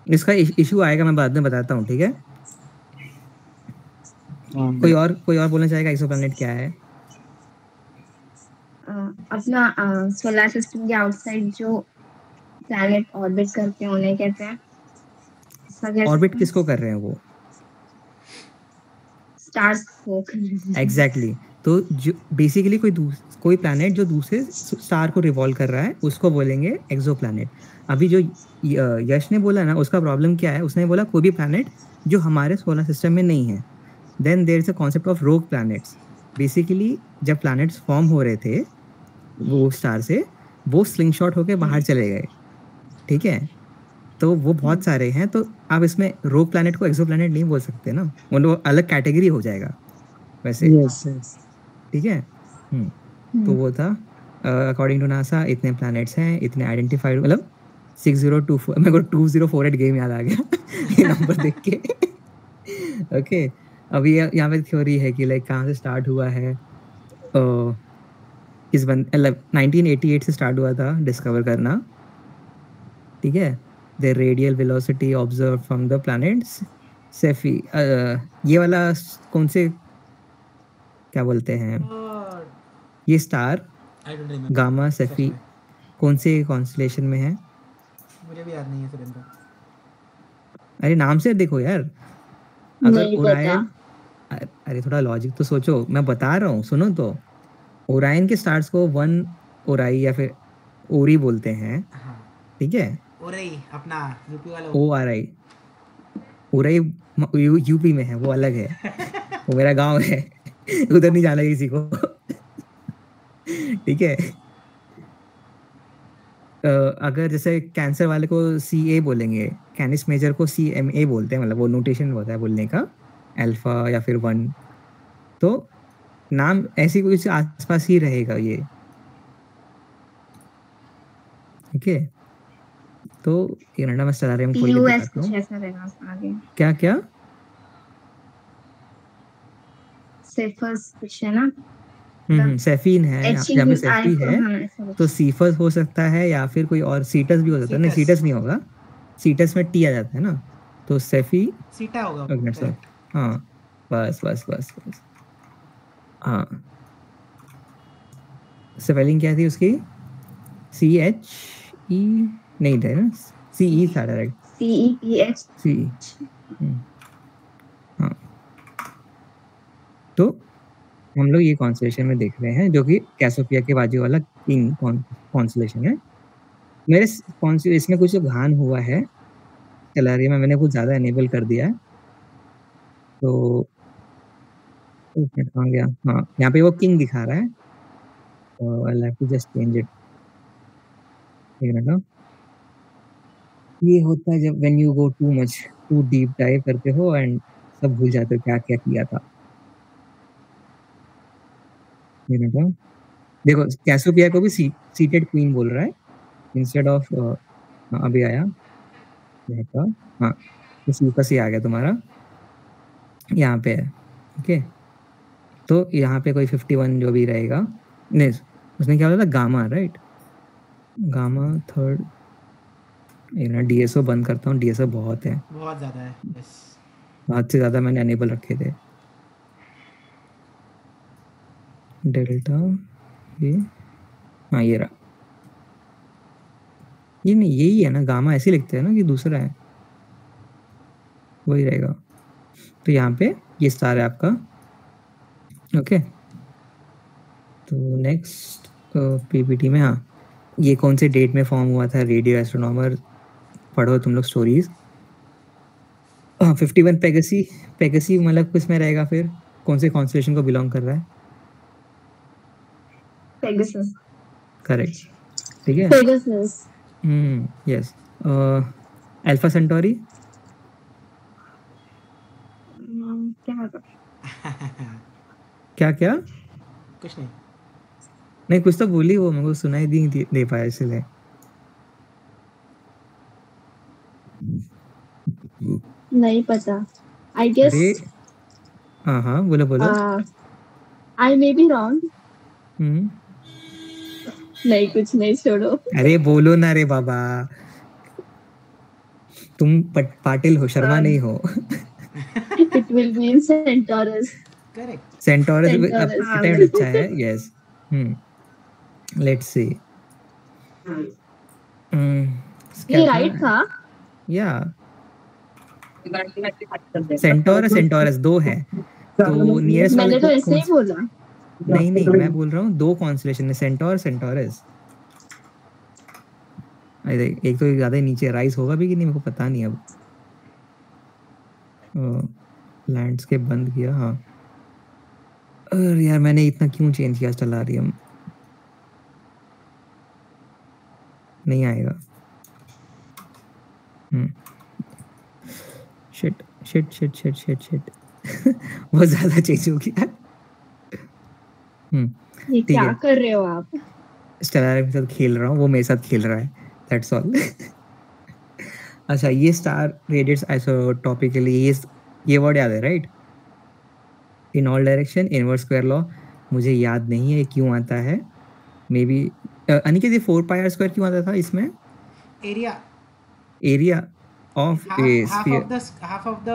इसका इशू आएगा, मैं बाद में बताता हूँ, ठीक है। कोई और बोलना चाहेगा एक्सोप्लैनेट क्या है? अपना सोलर सिस्टम के आउटसाइड जो प्लैनेट ऑर्बिट करते हैं उन्हें कहते हैं। ऑर्बिट किसको कर रहे हैं वो? स्टार्स को। एग्जैक्टली। तो जो बेसिकली कोई प्लैनेट जो दूसरे स्टार को रिवॉल्व कर रहा है उसको बोलेंगे एक्सोप्लैनेट। अभी जो यश ने बोला ना, उसका प्रॉब्लम क्या है, उसने बोला कोई भी प्लैनेट जो हमारे सोलर सिस्टम में नहीं है। Then there is a concept of rogue planets. Basically जब प्लैनेट्स फॉर्म हो रहे थे वो स्टार से, वो स्लिंगशॉट होके बाहर चले गए, ठीक है। तो वो बहुत सारे हैं, तो आप इसमें रोग प्लैनेट को एक्सोप्लैनेट नहीं बोल सकते ना, वो अलग कैटेगरी हो जाएगा वैसे। ठीक है। तो वो था अकॉर्डिंग टू नासा इतने प्लैनेट्स हैं, इतने आइडेंटिफाइड, मतलब 6024। मेरे को 2048 गेम याद आ गया ये नंबर देख के। ओके, अभी यहाँ पे थ्योरी है कि लाइक कहाँ से स्टार्ट हुआ है। इस 1988 से स्टार्ट हुआ था डिस्कवर करना, ठीक है। The radial velocity observe from the planets Saifee. ये वाला कौन से क्या बोलते हैं ये स्टार गामा सेफी कौन से कॉन्स्टलेशन में है? मुझे भी याद नहीं है सुरेंद्र। अरे नाम से देखो यार। अगर ओरायन, अरे थोड़ा लॉजिक तो सोचो, मैं बता रहा हूँ सुनो। तो ओरायन के स्टार्स को वन ओराई या फिर ओरी बोलते हैं, ठीक है। ओराई अपना यूपी वाला ORI। ओराई यूपी में है, वो अलग है। वो मेरा गांव है, उधर नहीं जाना किसी को। ठीक है। अगर जैसे कैंसर वाले को CA बोलेंगे, कैनिस मेजर को CMA बोलते हैं, मतलब वो नोटेशन होता है बोलने का, अल्फा या फिर 1। तो नाम ऐसी कुछ आसपास ही रहेगा ये, ओके। तो ये रैंडम स्टारियम कोई दिखाता हूं। क्या क्या सेफस कुछ है ना। सेफीन है या फिर सेफी है, तो सीफस हो सकता है या फिर कोई और, सीटस भी हो सकता है। नहीं, सीटस नहीं होगा, सीटस में टी आ जाता है ना, तो सेफी सीटा होगा। हाँ, बस बस बस बस। हाँ, स्पेलिंग क्या थी उसकी? CHE नहीं था ना, CE था डायरेक्ट, CEPH। हाँ, तो हम लोग ये कॉन्स्टलेशन में देख रहे हैं, जो कि कैसोपिया के बाजू वाला किंग कॉन्स्टलेशन है। मेरे इसमें कुछ घान हुआ है स्टेलारियम में, मैंने कुछ ज़्यादा एनेबल कर दिया है। तो कहाँ गया? हाँ, यहाँ पे वो किंग दिखा रहा है, तो I have to just change it. एक मिनट। ये होता है जब when you go to deep dive करते हो एंड सब भूल जाते हो क्या क्या किया था। देखो कैसोपिया को भी सीटेड क्वीन बोल रहा है इंस्टेड ऑफ। अभी आया हाँ, तो सीपस ही आ गया तुम्हारा, यहाँ पे है, ओके। तो यहाँ पे कोई 51 जो भी रहेगा, नहीं उसने क्या बोला था, gamma, right, gamma third. DSO बंद करता हूँ, DSO बहुत है, बहुत ज़्यादा है, यस, बहुत से ज़्यादा मैंने अनेबल रखे थे। डेल्टा ये, हाँ ये रहा, ये नहीं, यही है ना, गामा ऐसे लिखते हैं ना कि दूसरा है, वही रहेगा। तो यहाँ पे ये स्टार है आपका, ओके। तो नेक्स्ट PPT में, हाँ, ये कौन से डेट में फॉर्म हुआ था, रेडियो एस्ट्रोनॉमर, पढ़ो तुम लोग स्टोरीज। 51 पेगासी पेगासी मतलब किस में रहेगा फिर? कौन से कॉन्स्टेलेशन को बिलोंग कर रहा है? पेगासस। करेक्ट, ठीक है। पेगासस। यस। Alpha Centauri? क्या क्या क्या? कुछ नहीं। नहीं कुछ तो बोली, वो मेरे को सुनाई दे पाया इसलिए। नहीं पता। I guess. हाँ बोलो बोलो। I may be wrong. नहीं कुछ नहीं, छोड़ो। अरे बोलो ना रे बाबा, तुम पाटिल हो, शर्मा नहीं हो। It will be in Centaurus. Correct. Centaurus attempt अच्छा है। यस। Let's see. ये राइट था? या सेंटोरस दो है तो नियरेस्ट मैंने तो ऐसे ही बोला। नहीं मैं बोल रहा हूँ दो कॉन्स्टेलेशन है, सेंटोर सेंटोरस। एक तो ज्यादा नीचे राइज होगा भी कि नहीं मेरे को पता नहीं। अब लैंडस्केप बंद किया। हाँ अरे यार मैंने इतना क्यों चेंज किया स्टेलारियम? नहीं आएगा। शिट बहुत ज्यादा चेंज हो गया। ये क्या कर रहे हो आप? स्टेलारियम के साथ खेल रहा हूँ, वो मेरे साथ खेल रहा है, दैट्स ऑल। अच्छा ये स्टार रेडिएट्स आइसोटॉपिकली, ये वर्ड याद है right? In all direction, inverse square law मुझे याद नहीं है क्यों आता है। मे बी अनिकेत ये 4πr² क्यों आता था इसमें? Area of a sphere, half of the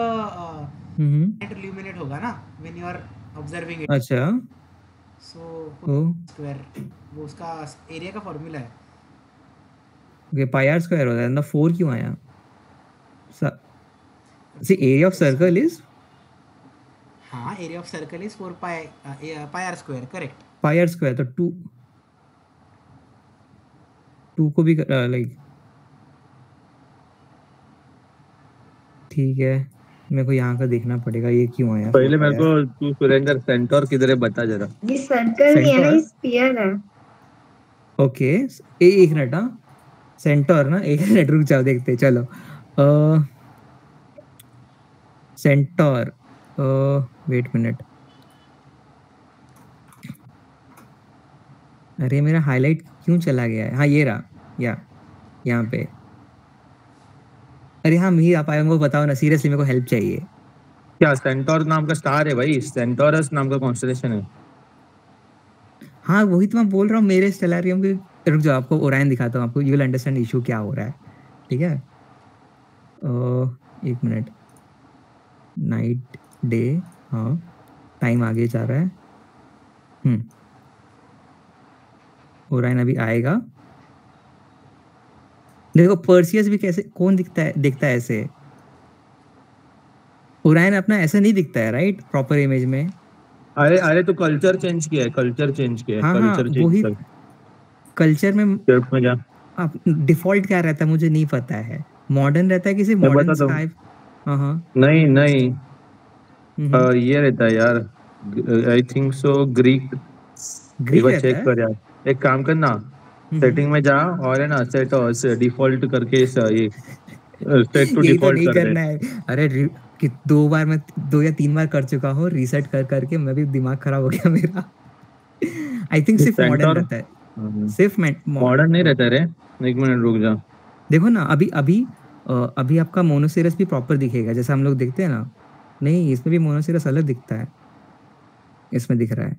illuminate होगा ना when you are observing it. अच्छा सो स्क्वायर वो उसका एरिया का फार्मूला है। ओके πr² होता है ना, 4 क्यों आया? सी एरिया ऑफ सर्कल इज, हाँ area of circle is 4πr², correct. πr² तो 2 को भी लाइक ठीक है, मेरे को यहाँ का देखना पड़ेगा ये क्यों आया। पहले मेरे को तू सुरेंद्र सेंटर किधर है बता जरा। ये सर्कल नहीं है, स्फीयर है। ओके एक मिनट। हाँ सेंटर ना, एक मिनट रुक जाओ देखते चलो। सेंटर वेट मिनट, अरे मेरा हाईलाइट क्यों चला गया है? हाँ ये रहा, यहाँ पे। अरे हाँ मिहिर आप आए, मुझे बताओ ना सीरियसली, मेरे को हेल्प चाहिए। क्या सेंटोर नाम का स्टार है भाई? सेंटोरस नाम का कॉन्स्टेलेशन है। हाँ वही तो मैं बोल रहा हूँ, मेरे स्टेलारियम के। रुक जाओ आपको ओरायन दिखाता हूँ, आपको यू विल अंडरस्टैंड इशू क्या हो रहा है, ठीक है? एक मिनट, नाइट डे, हाँ टाइम आगे जा रहा है। ओरायन अभी आएगा। देखो पर्सियस भी कैसे, कौन दिखता है ऐसे? ओरायन अपना ऐसा नहीं दिखता है राइट प्रॉपर इमेज में। अरे तो कल्चर चेंज किया है, कल्चर चेंज किया है। हाँ, कल्चर वही चेंज कल्चर में जा। आप डिफॉल्ट क्या रहता है मुझे नहीं पता है। मॉडर्न रहता है किसी मॉडर्न स्काई? हाँ नहीं ये रहता है यार, आई थिंक सो ग्रीक चेक कर यार। एक काम करना, सेटिंग में जा और है ना सेट डिफॉल्ट करके ये सेट टू डिफॉल्ट नहीं करना है। अरे कि 2 या 3 बार कर चुका हूँ रीसेट करके, मैं भी दिमाग खराब हो गया मेरा। आई थिंक सिर्फ मॉडर्न रहता है, सिर्फ मॉडर्न नहीं रहता रे। एक मिनट रुक जा, देखो ना अभी आपका मोनोसिरस भी प्रॉपर दिखेगा जैसा हम लोग देखते हैं ना। नहीं इसमें भी मोनोसिरस अलग दिखता है, इसमें दिख रहा है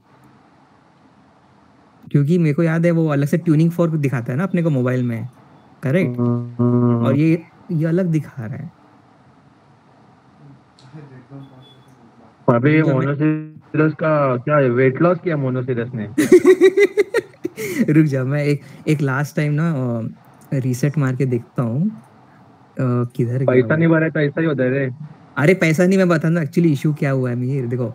क्योंकि मेरे को याद है वो अलग से ट्यूनिंग फॉर्क दिखाता है ना अपने को मोबाइल में, करेक्ट? और ये अलग दिखा रहा है। अबे मोनोसिरस का क्या है, वेट लॉस किया मोनोसिरस ने। रुक जा, मैं एक लास्ट टाइम ना रीसेट मार के देखता हूँ किधर पैसा नहीं भरा तो ऐसा ही होता है रे। अरे पैसा नहीं, मैं बताऊँ एक्चुअली इशू क्या हुआ है मिहिर। देखो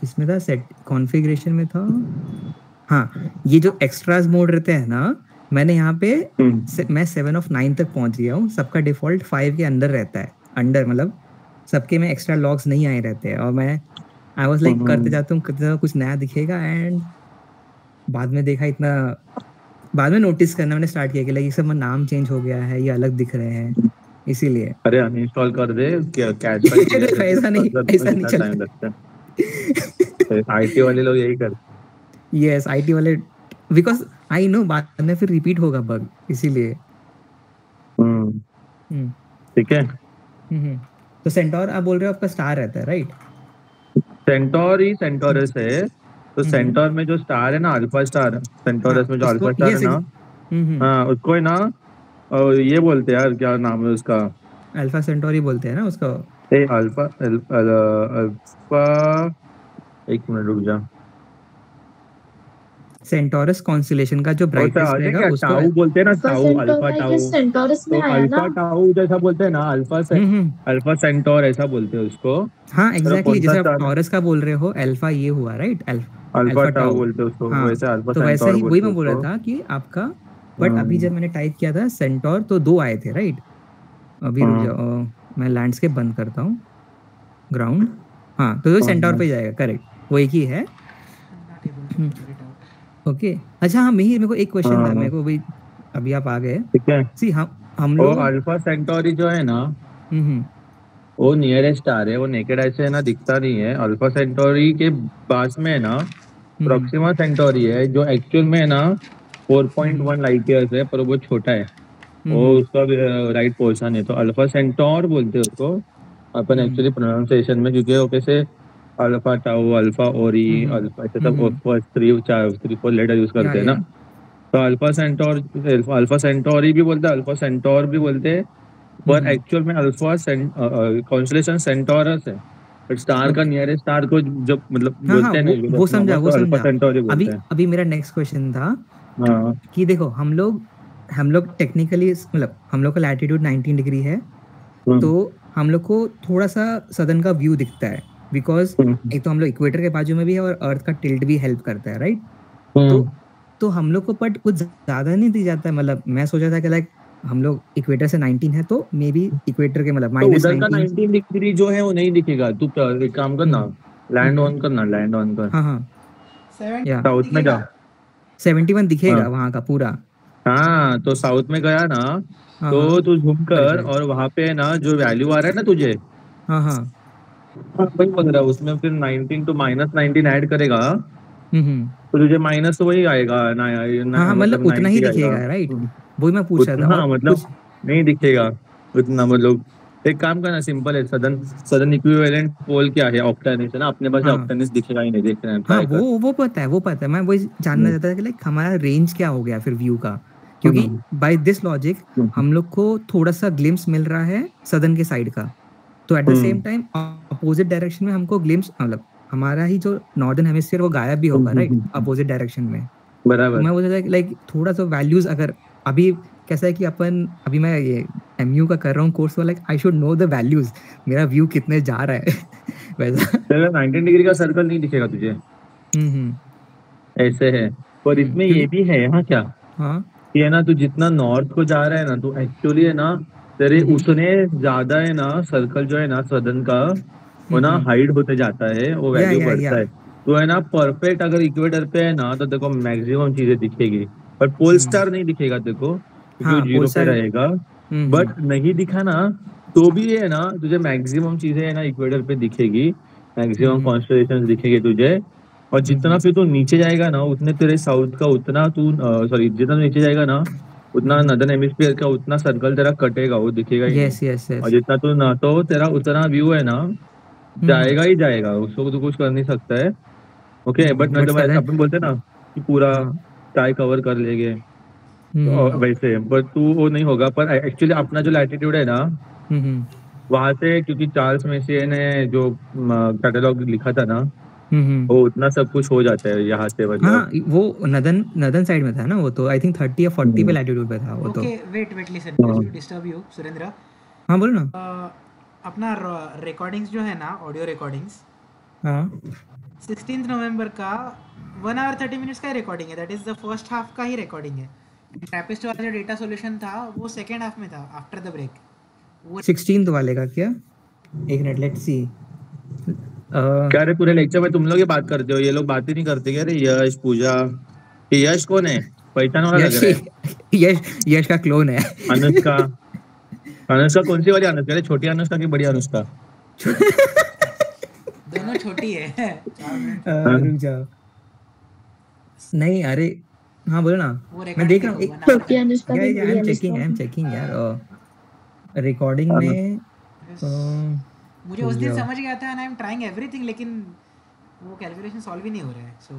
किसमें था, सेट कॉन्फ़िगरेशन में था। हाँ ये जो एक्स्ट्रास मोड रहते हैं ना, मैंने यहाँ पे मैं 7 of 9 तक पहुंच गया हूँ। सबका डिफॉल्ट 5 के अंदर रहता है अंडर, मतलब सबके में एक्स्ट्रा लॉग्स नहीं आए रहते हैं, और मैं आई वाज लाइक करते जाता हूँ कुछ नया दिखेगा, एंड बाद में देखा इतना, बाद में नोटिस करना मैंने स्टार्ट किया कि लाइक ये सब नाम चेंज हो गया है, ये अलग दिख रहे हैं, इसीलिए। अरे अनइंस्टॉल कर दे, कैच ऐसा नहीं चलता। आईटी वाले लोग यही करते। यस, आईटी वाले, बिकॉज आई नो बाद में फिर रिपीट होगा बग, इसीलिए। ठीक है। तो सेंटोर आप बोल रहे हो आपका स्टार रहता है, राइट? सेंटोर ही सेंटोरस है, तो सेंटोर में जो स्टार है ना, अल्फा स्टार, सेंटोरस में जो अल्फा स्टार है ना, हाँ उसको है ना ये बोलते हैं यार, क्या नाम है उसका? अल्फा सेंटोरी बोलते हैं ना उसको। अल्फा, एक मिनट रुक जा। सेंटोरस कॉन्स्टेलेशन का जो ब्राइटेस्ट रहेगा उसको टाउ बोलते हैं ना, टाउ, अल्फा टाउ, सेंटोरस में तो आया ना, अल्फा टाउ जैसा बोलते हैं ना, अल्फा सेंटोर ऐसा बोलते हैं उसको। हाँ एग्जैक्टली, जैसे आप टॉरस का बोल रहे हो, अल्फा ये हुआ, राइट? अल्फा टाउ बोलते हैं उसको, वैसे अल्फा तो वैसे ही वही मैं बोल रहा था कि आपका, बट अभी जब मैंने टाइप किया था सेंटोर तो 2 आए थे, राइट? अभी रुक जाओ, मैं लैंडस्केप बंद करता हूँ, ग्राउंड, हाँ तो सेंटोर पे जाएगा, करेक्ट, वो एक ही है। ओके अच्छा, हाँ मेरे को एक क्वेश्चन था, मेरे को अभी आप आ गए, ठीक है। सी हम लोग अल्फा सेंटोरी जो है ना, वो नियरेस्ट स्टार है, वो नेकेड आई से है ना दिखता नहीं है। अल्फा सेंटोरी के पास में है ना प्रोक्सिमा सेंटोरी है, जो एक्चुअल में है ना 4.1 लाइट ईयर्स है, पर वो छोटा है, वो उसका राइट पोर्शन है, तो अल्फा सेंटोर बोलते हैं उसको अपन एक्चुअली प्रोनाउंसिएशन में, क्योंकि वो कैसे अल्फा टाउ, अल्फा ओरी, अल्फा ऐसे सब फर्स्ट 3-4 लेटर यूज करते हैं ना, तो अल्फा सेंटोरी भी बोलते हैं, अल्फा सेंटोर भी बोलते हैं, पर एक्चुअल में अल्फा कॉन्स्टेलेशन सेंटोरस है, बट स्टार का नियरेस्ट स्टार को जब मतलब बोलते हैं ना, वो समझा, वो अल्फा सेंटोरी बोलते हैं। अभी मेरा नेक्स्ट क्वेश्चन था कि देखो हम लोग टेक्निकली, मतलब हम लोग का लैटिट्यूड 19 डिग्री है, तो हम लोग को थोड़ा सा सदर्न का व्यू दिखता है, बिकॉज एक तो हम लोग इक्वेटर के बाजू में भी है और अर्थ का टिल्ट भी हेल्प करता है, राइट? तो हम लोग को बट कुछ ज्यादा नहीं दी जाता है, मतलब मैं सोचा था कि लाइक हम लोग इक्वेटर से 19 है, तो मे बी इक्वेटर के मतलब -19 डिग्री जो है वो नहीं दिखेगा। तू एक काम करना, लैंड ऑन कर। हाँ साउथ में जा, 71 दिखेगा वहाँ का पूरा। हाँ तो साउथ में गया ना, तो तू झूम कर, और वहाँ पे ना जो वैल्यू आ रहा है ना तुझे, वही बोल रहा है, उसमें फिर 19 to -19 ऐड करेगा, तो तुझे माइनस तो वही आएगा ना, मतलब उतना ही दिखेगा, राइट? वही मैं पूछ रहा था। हाँ मतलब नहीं दिखेगा उतना, मतलब एक काम करना, सिंपल है, सदर्न इक्विवेलेंट पोल क्या है, ऑक्टेनस है ना, अपने पास ऑक्टेनस दिखेगा ही नहीं, देख रहे हैं। हाँ वो पता है, मैं वही जानना चाहता था कि लाइक हमारा रेंज क्या हो गया फिर व्यू का, क्योंकि बाय दिस लॉजिक हम लोग को थोड़ा सा ग्लिम्स मिल रहा है सदर्न के साइड का, तो at the same time opposite direction में हमको ग्लिम्स, मतलब हमारा ही जो नॉर्दर्न हेमिस्फीयर वो गायब भी होगा, राइट? अपोजिट डायरेक्शन में, बराबर। तो मैं बोल रहा था लाइक थोड़ा सा वैल्यूज, अगर अभी कैसा है कि अभी मैं ये एमयू का कर रहा हूँ course, like I should know the values, मेरा व्यू कितने जा रहा है वैसा। 19 डिग्री का सर्कल नहीं दिखेगा तुझे, ऐसे है, पर इसमें ये भी है यहाँ क्या, ये ना तू जितना नॉर्थ को जा रहा है ना, तो एक्चुअली है ना तेरे उतने ज्यादा है ना सर्कल जो है ना सदर्न का, वो ना हाइड होते जाता है, वो वैल्यू बढ़ता है, तो है ना परफेक्ट अगर इक्वेटर पे है ना, तो देखो मैक्सिमम चीजें दिखेगी, पर पोल स्टार नहीं दिखेगा देखो, क्योंकि जीरो पे रहेगा, बट नहीं दिखा ना तो भी है ना तुझे मैक्सिमम चीजें है ना इक्वेटर पे दिखेगी, मैक्सिमम कॉन्स्टेलेशंस दिखेगी तुझे, और जितना फिर तू नीचे जाएगा ना, उतने तेरे साउथ का उतना जितना नीचे जाएगा ना, उतना नदर्न हेमिस्फीयर का उतना सर्कल तेरा कटेगा, वो दिखेगा ही नहीं। और जितना तू ना, तो तेरा उतना व्यू है ना जाएगा ही जाएगा, उसको तो कुछ कर नहीं सकता है। ओके, बट जब अपन बोलते हैं ना कि पूरा स्काई कवर कर लेंगे, वैसे बट तू वो नहीं होगा, पर एक्चुअली अपना जो लैटिट्यूड है ना, वहां से, क्योंकि चार्ल्स मेसिये ने जो कैटलॉग लिखा था ना, वो उतना सब कुछ हो जाता है यहाँ से, मतलब हाँ वो नदन साइड में था ना, वो तो आई थिंक 30 या 40 पे लैटिट्यूड पे था वो। तो okay wait listen, disturb you Surendra. हाँ बोलो ना। अपना रिकॉर्डिंग्स जो है ना, ऑडियो रिकॉर्डिंग्स, 16 नवंबर का 1 hour 30 minutes का रिकॉर्डिंग है, that is the first half का ही रिकॉर्डिंग है। ट्रैपिस्ट वाला जो डेटा सॉल्यूशन था वो सेकेंड हाफ में था, आफ्टर द ब्रेक। 16th वाले का क्या? एक मिनट, लेट्स सी। क्या रे पूरे लेक्चर में तुम लोग ही बात करते हो, ये लोग बात ही नहीं करते क्या रे? यश, पूजा, ये यश कौन है? पहचान वाला लग रहा है। यश का क्लोन है। अनुष्का, अनुष्का कौन सी वाली अनुष्का है? छोटी अनुष्का की बड़ी अनुष्का? दोनों छोटी है। रुक जाओ, नहीं अरे हाँ बोलो ना, मैं देख रहा हूँ। छोटी अनुष्का आई एम चेकिंग यार रिकॉर्डिंग में। मुझे उस दिन समझ गया था, आई एम ट्राइंग एवरीथिंग, लेकिन वो कैलकुलेशन सॉल्व ही नहीं हो रहा है। सो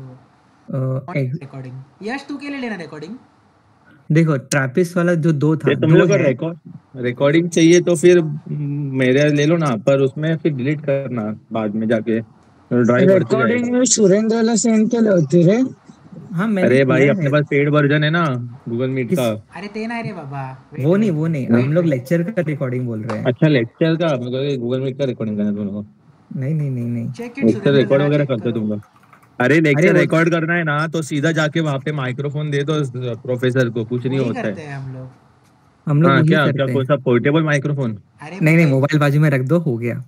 रिकॉर्डिंग यश तू के लिए लेना रिकॉर्डिंग। देखो ट्रैपिस्ट वाला जो 2 था, तुम लोग को रिकॉर्डिंग चाहिए तो फिर मेरे ले लो ना, पर उसमें फिर डिलीट करना बाद में जाके। रिकॉर्डिंग में सुरेंद्रला सेंड केलं होती रे। हाँ अरे भाई अपने पास पेड वर्जन है ना गूगल मीट का। अरे ते ना रे बाबा, वो नहीं हम लोग लेक्चर का रिकॉर्डिंग बोल रहे हैं। अच्छा लेक्चर का, मेरे को गूगल मीट का रिकॉर्डिंग करना तुम लोग। नहीं लेक्चर रिकॉर्ड वगैरह करते हो तुम लोग? अरे लेक्चर रिकॉर्ड करना है ना तो सीधा जाके वहाँ पे माइक्रोफोन दे दो प्रोफेसर को, कुछ नहीं होता है। हम लोग क्या कौन सा पोर्टेबल माइक्रोफोन? नहीं मोबाइल बाजू में रख दो, हो गया।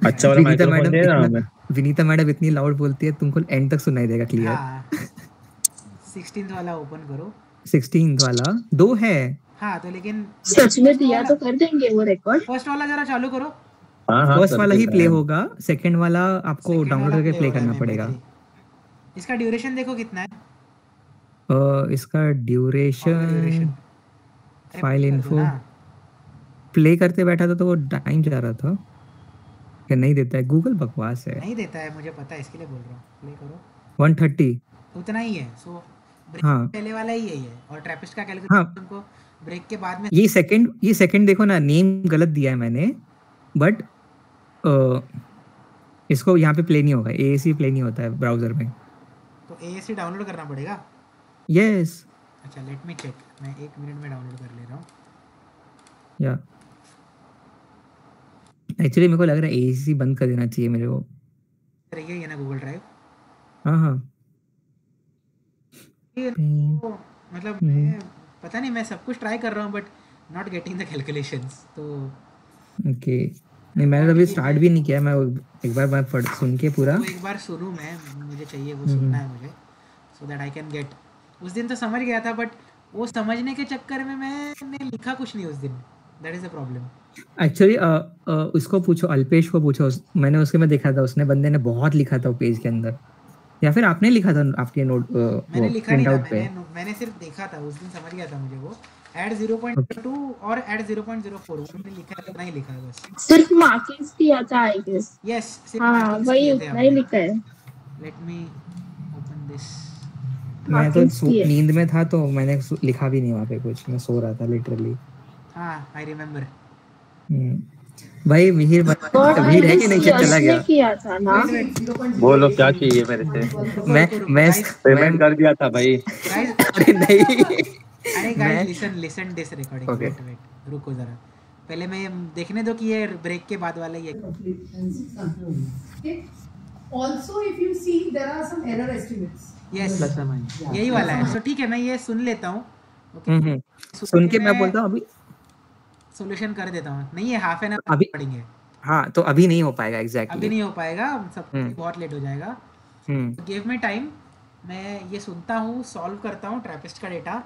अच्छा वाला माइक्रोफोन दे ना। विनीता मैडम इतनी लाउड बोलती है, तुमको एंड तक सुनाई देगा क्लियर। 16th वाला ओपन करो। 16th वाला 2 है। हाँ तो लेकिन सच में दिया तो कर देंगे वो रिकॉर्ड। फर्स्ट वाला जरा चालू करो। फर्स्ट वाला ही प्ले होगा, सेकंड वाला आपको डाउनलोड करके प्ले करना पड़ेगा। इसका ड्यूरेशन देखो कितना है? इसका ड्यूरेशन फाइल इन्फो प्ले करते बैठा था तो वो टाइम जा रहा था क्या? नहीं देता है, गूगल बकवास है। नहीं देता है, मुझे पता है, इसके लिए बोल रहा हूँ। प्ले करो 130 उतना ही है। सो हाँ पहले वाला ही है ये, और ट्रैपिस्ट का कैलकुलेशन तुमको ब्रेक के बाद में। ये सेकंड देखो ना, नेम गलत दिया है मैंने, बट इसको यहाँ पे प्ले नहीं होगा, AAC प्ले नहीं होता है ब्राउजर में, तो AAC डाउनलोड करना पड़ेगा। यस अच्छा लेट मी चेक, मैं 1 मिनट में डाउनलोड कर ले रहा हूँ। या एक्चुअली मेरे को लग रहा है AAC बंद कर देना चाहिए मेरे को। रही है ना गूगल ड्राइव। हाँ मतलब मैं पता नहीं, मैं सब कुछ ट्राई कर रहा हूँ but not getting the calculations. तो ओके नहीं, मैंने अभी स्टार्ट भी नहीं किया। मैं एक बार मैं पढ़ सुन के पूरा एक बार सुनूं मैं, मुझे चाहिए वो सुनना है मुझे, so that I can get. उस दिन तो समझ गया था बट वो समझने के चक्कर में मैंने लिखा कुछ नहीं उस दिन, that is the problem. Actually उसको पूछो, अल्पेश को पूछो, मैंने उसके में देखा था, उसने बंदे ने बहुत लिखा था पेज के अंदर, या फिर आपने लिखा था आपके नोट? मैंने लिखा नहीं था, मैंने सिर्फ देखा था उस दिन, समझ गया था मुझे वो ऐड 0.2 और ऐड 0.04 मैंने लिखा, इतना ही लिखा है बस। सिर्फ मार्किंग्स किया था आई गेस। यस हां वही उतना ही लिखा है। Let me open this. मैं तो नींद में था तो मैंने लिखा भी नहीं वहाँ पे कुछ, मैं सो रहा था लिटरली। हाँ आई रिमेम्बर। भाई मिहिर है कि नहीं चला गया? किया था ना। बोलो क्या चाहिए मेरे से? मैं पेमेंट कर दिया था भाई। अरे नहीं, अरे guys listen this recording. Wait रुको जरा, पहले मैं देखने दो कि ये ब्रेक के बाद वाला ही है। Also if you see there are some error estimates. Yes यही वाला है। तो ठीक है, मैं ये सुन लेता हूँ। ओके सुन के मैं बोलता हूँ, अभी सॉल्यूशन कर देता हूँ। नहीं है हाफ एन आवर अभी पढ़ेंगे। हाँ तो अभी नहीं हो पाएगा एग्जैक्टली, अभी नहीं हो पाएगा, सब बहुत लेट हो जाएगा। गिव मी टाइम, मैं ये सुनता हूँ, सॉल्व करता हूँ ट्रैपिस्ट का डेटा।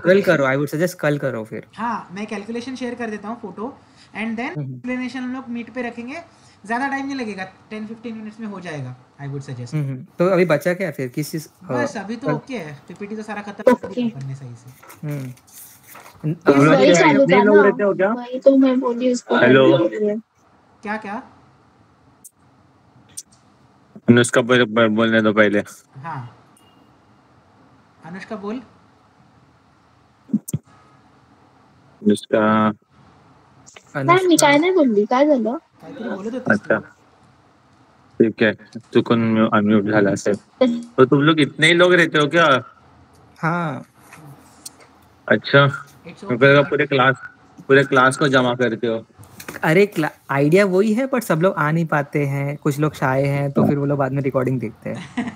कल करो, आई वुड सजेस्ट कल करो फिर। हाँ मैं कैलकुलेशन शेयर कर देता हूँ फोटो, एंड देन एक्सप्लेनेशन हम लोग मीट पे रखेंगे। ज्यादा टाइम नहीं लगेगा, 10-15 मिनट्स में हो जाएगा आई वुड सजेस्ट। तो अभी बचा क्या फिर किस चीज? बस अभी तो ओके है, पीपीटी तो सारा खत्म करने सही से। वही चालू था ना, वही तो मैं बोली उसको। हेलो क्या अनुष्का बोलने दो पहले। हाँ अनुष्का बोल। अनुष्का मी काय नाही बोलली, काय झालं? अच्छा ठीक है, तू कौन अनम्यूट झाला असेल? तो तुम लोग इतने ही लोग रहते हो क्या? हाँ अच्छा, पूरे क्लास को जमा करते हो? अरे आइडिया वही है, बट सब लोग आ नहीं पाते हैं, कुछ लोग शाय हैं, तो फिर वो लोग बाद में रिकॉर्डिंग देखते हैं।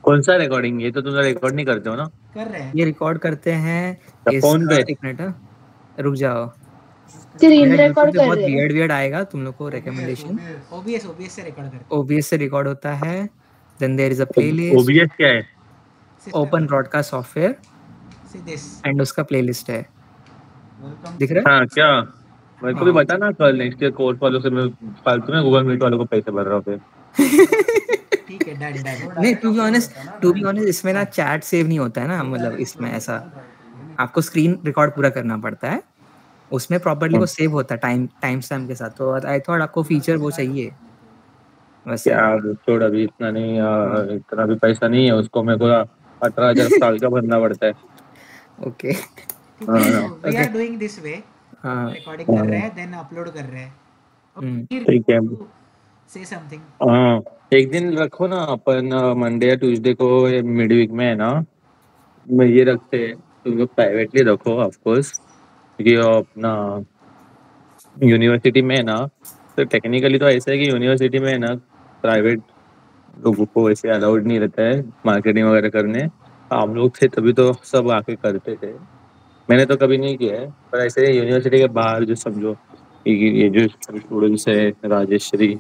कौन सा रिकॉर्डिंग? ये तो तुम लोग रिकॉर्ड नहीं करते हो ना? कर रहे हैं, ये रिकॉर्ड करते हैं फोन पे। एक मिनट रुक जाओ, स्क्रीन रिकॉर्ड कर बहुत रहे हैं। वियर्ड आएगा तुम लोग को रिकमेंडेशन। OBS से रिकॉर्ड करते OBS से रिकॉर्ड होता है। Then there is a playlist, OBS क्या है? Open broadcast software, See this. एंड उसका प्लेलिस्ट है, दिख रहा है? हाँ क्या, मेरे को भी बता ना, कल नेक्स्ट ईयर कोर्स वालों से मैं फालतू में गूगल मीट वालों को पैसे भर रहा हूँ फिर। ठीक है, डन डन। नहीं, टू बी ऑनेस्ट इसमें ना चैट सेव नहीं होता है ना, मतलब इसमें ऐसा आपको स्क्रीन रिकॉर्ड पूरा करना पड़ता है, उसमें प्रॉपर्ली वो सेव होता है टाइम स्टैम्प के साथ। तो आई थॉट आपको फीचर वो चाहिए वैसे। क्या छोड़, अभी इतना नहीं, इतना भी पैसा नहीं है उसको, मेरे को 18,000 साल का भरना पड़ता है। Okay, we are doing this way, recording कर रहे हैं, देन अपलोड कर रहे हैं। ठीक है, से समथिंग। हाँ एक दिन रखो ना अपन, मंडे या ट्यूसडे को मिड वीक में है ना, मैं ये रखते हैं, तुम लोग प्राइवेटली रखो ऑफ कोर्स, क्योंकि अपना यूनिवर्सिटी में है ना, तो टेक्निकली तो ऐसा है कि यूनिवर्सिटी में है ना प्राइवेट लोगों को ऐसे अलाउड नहीं रहता है मार्केटिंग वगैरह करने। हम लोग थे तभी तो सब आके करते थे, मैंने तो कभी नहीं किया है, पर ऐसे यूनिवर्सिटी के बाहर जो समझो ये जो स्टूडेंट्स है, राजेश्वरी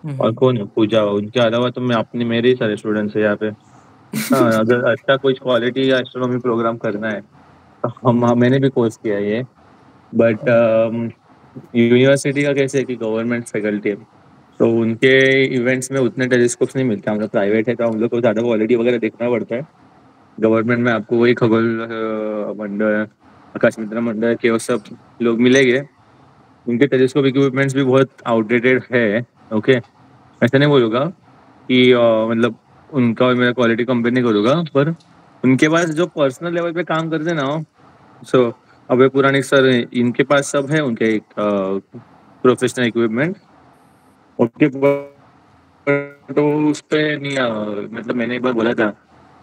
और कौन है, पूजा, उनके अलावा तो मैं अपने मेरे ही सारे स्टूडेंट्स है यहाँ पे। हाँ, अगर अच्छा कोई क्वालिटी या एस्ट्रोनॉमी प्रोग्राम करना है तो मैंने भी कोर्स किया है ये, बट यूनिवर्सिटी का कैसे है कि गवर्नमेंट फैकल्टी है, तो उनके इवेंट्स में उतने टेलीस्कोप्स नहीं मिलते। हम लोग प्राइवेट है तो हम लोग को ज़्यादा क्वालिटी वगैरह देखना पड़ता है। गवर्नमेंट में आपको वही खगोल मंडल, आकाश मित्र मंडल के वो सब लोग मिलेंगे, उनके टेलीस्कोप इक्विपमेंट्स भी बहुत आउटडेटेड है। ओके, ऐसा नहीं बोलूँगा कि मतलब उनका और मेरा क्वालिटी कंपेयर नहीं करूँगा, पर उनके पास जो पर्सनल लेवल पे काम करते हैं ना, सो अभय पुराणिक सर, इनके पास सब है, उनके प्रोफेशनल इक्विपमेंट उनके, तो उस पर नहीं मतलब मैंने एक बार बोला था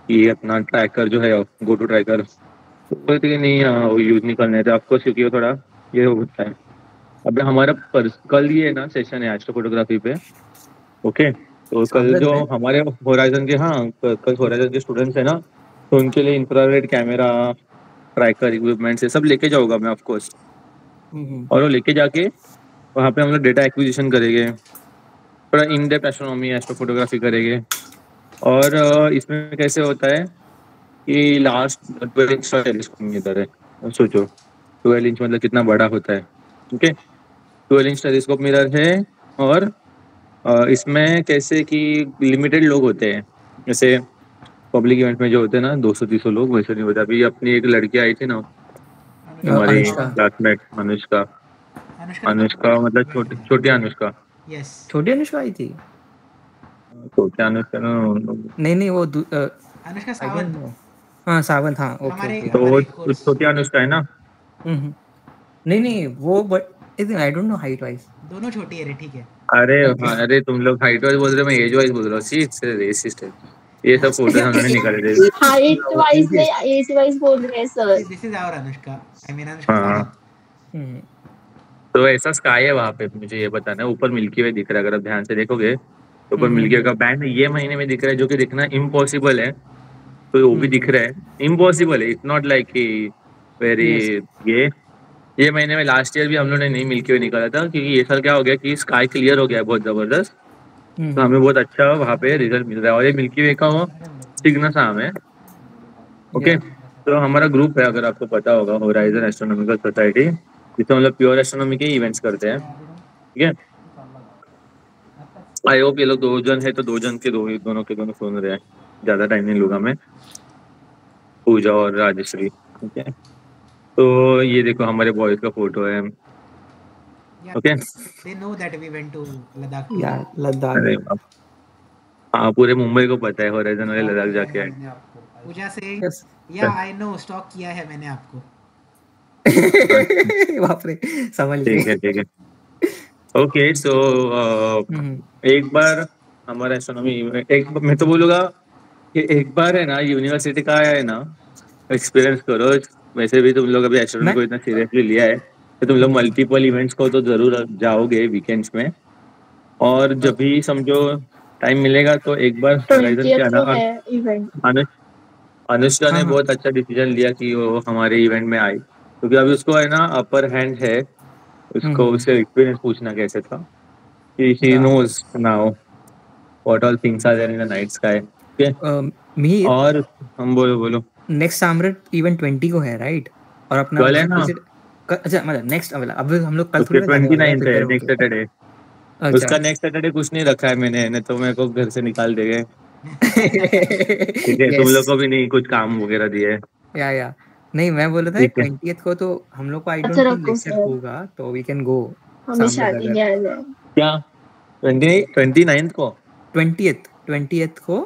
कि अपना ट्रैकर जो है गो टू ट्रैकर, तो बोलते कि नहीं वो यूज नहीं करने थे आपको, क्योंकि वो थोड़ा ये होता है। अब हमारा कल ये ना सेशन है एस्ट्रोफोटोग्राफी पे, ओके, तो कल जो हमारे होराइजन के, हाँ कल होराइजन के स्टूडेंट्स है ना, तो उनके लिए इंफ्रारेड कैमरा, ट्रैकर इक्विपमेंट से सब लेके जाऊंगा मैं ऑफ कोर्स, और वो लेके जाके वहाँ पे हम लोग डेटा एक्विजिशन करेंगे, थोड़ा इन डेप्थ एस्ट्रोनॉमी एस्ट्रोफोटोग्राफी करेंगे। और इसमें कैसे होता है कि लास्ट 12 इंच का टेलीस्कोप इधर है, सोचो 12 इंच मतलब कितना बड़ा होता है। ओके, 12 इंच टेलीस्कोप मिरर है, और इसमें कैसे कि लिमिटेड लोग होते हैं, जैसे पब्लिक इवेंट में जो होते हैं ना 200-300 लोग, वैसे नहीं होता। अभी अपनी एक लड़की आई थी ना, हमारी क्लासमेट अनुष्का मतलब छोटी अनुष्का, छोटी अनुष्का आई थी, छोटी अनुष्का नहीं वो अनुष्का सावंत, हाँ सावंत, हाँ ओके, तो वो छोटी अनुष्का है ना। नहीं वो, but I don't no height wise, दोनों छोटी है रे, ठीक है। अरे तुम लोग हाइट वाइज बोल रहे हो, मैं एज वाइज बोल रहा हूँ। सी रेसिस्ट है ये सब, फोटो हमने निकाले थे। हाइट वाइज नहीं, एज वाइज बोल रहे हैं sir. This is our Anushka, I mean Anushka. तो ऐसा स्काई है वहाँ पे, मुझे ये बताना है, ऊपर मिल्की वे दिख रहा है, अगर आप ध्यान से देखोगे तो ऊपर मिल्की वे का बैंड ये महीने में दिख रहा है, जो कि दिखना इम्पॉसिबल है, तो वो भी दिख रहा है, इम्पॉसिबल है, इट्स नॉट लाइक कि वेरी ये महीने में लास्ट ईयर भी हम लोगों ने नहीं मिल्की वे निकाला था, क्योंकि ये साल क्या हो गया कि स्काई क्लियर हो गया है बहुत जबरदस्त, तो हमें बहुत अच्छा वहाँ पे रिजल्ट मिल रहा है। और ये मिल्की वे का वो सिग्नस है हमें। ओके, तो हमारा ग्रुप है, अगर आपको पता होगा, होराइजन एस्ट्रोनॉमिकल सोसाइटी, जिसमें मतलब प्योर एस्ट्रोनॉमी के इवेंट्स करते हैं। ठीक है, आई होप ये लोग 2 जन है तो 2 जन के दोनों सुन रहे हैं, ज्यादा टाइम नहीं लूंगा मैं, पूजा और राजेश्वरी। ठीक है, तो ये देखो हमारे बॉयज का फोटो है। Okay, they know that we went to Ladakh. यार लद्दाख, हाँ पूरे मुंबई को पता है होराइजन वाले लद्दाख जाके आए। पूजा से या आई नो स्टॉक किया है मैंने आपको। बाप रे, समझ गए। ठीक है। ओके, सो एक बार हमारा एस्ट्रोनॉमी, मैं तो बोलूँगा कि एक बार है ना यूनिवर्सिटी का है ना एक्सपीरियंस करो। वैसे भी तुम लोग अभी एस्ट्रोनॉमी को इतना सीरियसली लिया है, तो तुम लोग मल्टीपल इवेंट्स को तो जरूर जाओगे वीकेंड्स में, और जब भी समझो टाइम मिलेगा तो एक बार होराइजन के आना। अनुष्का ने बहुत अच्छा डिसीजन लिया कि वो हमारे इवेंट में आई, क्योंकि अभी उसको है ना अपर हैंड है, उसको उससे एक्सपीरियंस पूछना कैसे था कि she knows now what all things are there in the night sky. Mihir, और हम बोलो नेक्स्ट साम्राट इवेंट 20 को है राइट? और अपना कल है ना? अच्छा मतलब नेक्स्ट अब हम लोग कल उसके थोड़ी ना जाने वाले हैं 29 है, प्रिपेयर नेक्स्ट होके। सैटरडे। उसका नेक्स्ट सैटरडे कुछ नहीं रखा है मैंने, नहीं तो मेरे को घर से निकाल देंगे। ठीक है, तुम लोग को भी नहीं कुछ काम वगैरह दिए। या नहीं, मैं बोल रहा था 20th को तो हम लोग को आई डोंट थिंक लेक्चर होगा, तो वी कैन गो क्या 29th को 20th को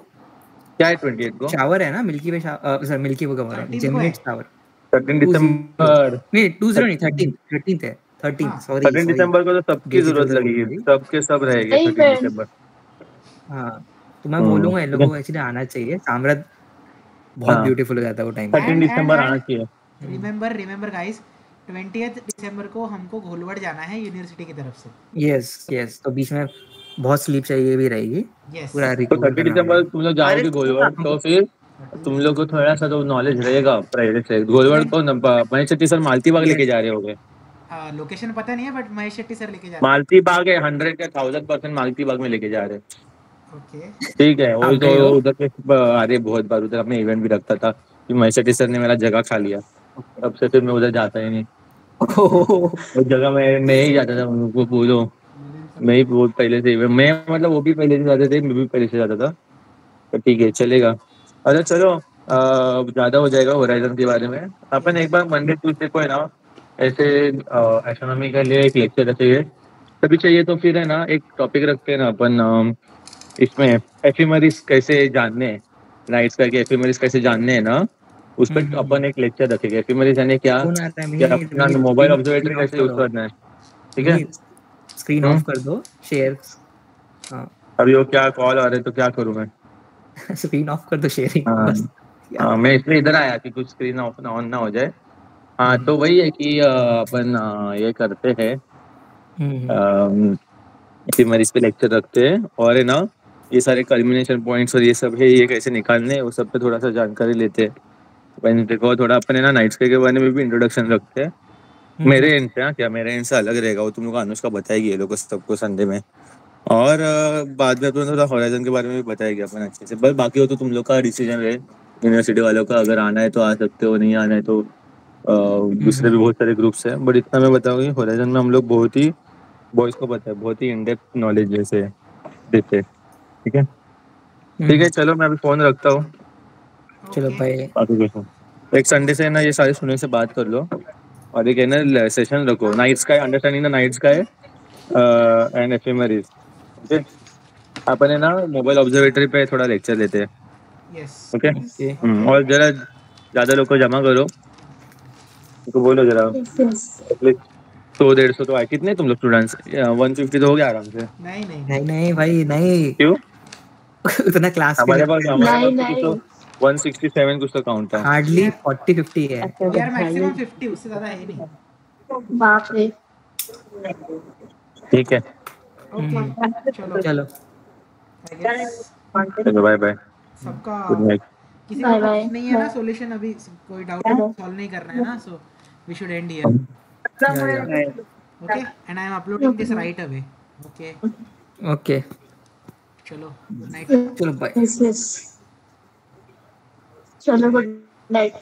क्या है? 20th को शावर है ना, मिल्की वे सर मिल्की वो कवर जेमिनी शावर 13 दिसंबर नहीं 20 नहीं 13th है 13 सॉरी 13 दिसंबर को तो सबकी जरूरत लगेगी, सबके सब रहेंगे 13 दिसंबर। हाँ तो मैं बोलूंगा इन लोगों को एक्चुअली आना चाहिए, साम्राट बहुत ब्यूटीफुल हो जाता है वो टाइम। 13 दिसंबर आना चाहिए। रिमेंबर गाइस 20th दिसंबर को हमको घोलवड़ जाना है यूनिवर्सिटी की तरफ से। यस तो बीच में बहुत स्लीप चाहिए भी रहेगी पूरा तो 30 दिसंबर तुम लोग जाओगे घोलवड़, तो फिर तुम लोग को थोड़ा सा तो नॉलेज रहेगा पहले से। घोलवड़ को महेश शेट्टी सर मालती बाग लेके जा रहे होगे। लोकेशन पता नहीं है बट महेश शेट्टी सर लेके जा रहे हैं। मालती बाग है, 100 या 1000% मालती बाग में लेके जा रहे हैं। ओके ठीक है, वही तो उधर के अरे बहुत बार उधर अपने इवेंट भी रखता था कि महेश शेट्टी सर ने मेरा जगह खा लिया, तब से फिर मैं उधर जाता ही नहीं। उस जगह में मैं ही जाता था, उनको बोलो मैं ही बहुत पहले से, मैं मतलब वो भी पहले से जाते थे, मैं भी पहले से जाता था, तो ठीक है चलेगा। अच्छा चलो ज्यादा हो जाएगा होराइजन के बारे में। अपन एक बार मंडे ट्यूसडे को है ना ऐसे एस्ट्रोनॉमी के लिए एक लेक्चर चाहिए, तभी चाहिए तो फिर है ना एक टॉपिक रखते हैं ना अपन इसमें एफिमरीज कैसे जानने हैं, नाइट स्काई के एफिमरीज कैसे जानने हैं ना, उस पर अपन एक लेक्चर रखेंगे। एफिमरीज यानी क्या अपना मोबाइल ऑब्जर्वेटरी कैसे यूज करना है। ठीक है, स्क्रीन ऑफ कर दो, शेयर। अभी वो क्या कॉल आ रहे तो क्या करूं मैं? स्क्रीन ऑफ कर दो, शेयरिंग। मैं इसलिए इधर आया कि कुछ स्क्रीन ऑन ना हो जाए। हाँ तो वही है कि अपन ये करते हैं एफिमरीज पे लेक्चर रखते हैं, और है ना ये सारे कल्मिनेशन पॉइंट्स और ये सब है, ये कैसे निकालने हैं वो सब पे थोड़ा सा जानकारी लेते हैं। देखो थोड़ा अपने ना नाइट स्काई के बारे में भी इंट्रोडक्शन रखते हैं। मेरे एंड से क्या मेरे एंड से अलग रहेगा, वो तुम लोग अनुष्का बताएगी ये लोग सबको संडे में, और बाद में थोड़ा होराइजन के बारे में भी बताएगी अपन अच्छे से। बस बाकी हो तो तुम लोग का डिसीजन है, यूनिवर्सिटी वालों का, अगर आना है तो आ सकते हो, नहीं आना है तो दूसरे भी बहुत सारे ग्रुप्स हैं। बट इतना मैं बताऊंगी होराइजन में हम लोग बहुत ही बॉयज को पता है, बहुत ही इनडेप्थ नॉलेज जैसे देते हैं। ठीक है चलो मैं अभी फोन रखता हूँ। चलो बाय। एक संडे से ना ये सारे सुनने से बात कर लो, और एक है ना सेशन रखो night sky, understanding the night sky and ephemeris. Okay, अपन है ना मोबाइल ऑब्जर्वेटरी पे थोड़ा लेक्चर लेते हैं। ओके और जरा ज्यादा लोग को जमा करो, तो बोलो जरा एटलीस्ट 100-150 तो आए। कितने तुम लोग स्टूडेंट्स? 150 तो हो गया आराम से। नहीं भाई नहीं, क्यों उतना क्लास हमारे पास 167 कुछ तो काउंट था, हार्डली 40-50 है यार, मैक्सिमम 50, उससे ज्यादा है नहीं। बाप रे। ठीक है चलो बाय बाय सबका। Good night. किसी को नहीं है ना सॉल्यूशन अभी, कोई डाउट सॉल्व नहीं करना है ना, so we should end here. Okay and I am uploading this right away. Okay चलो गुड नाइट। चलो बाय। चलो गुड नाइट।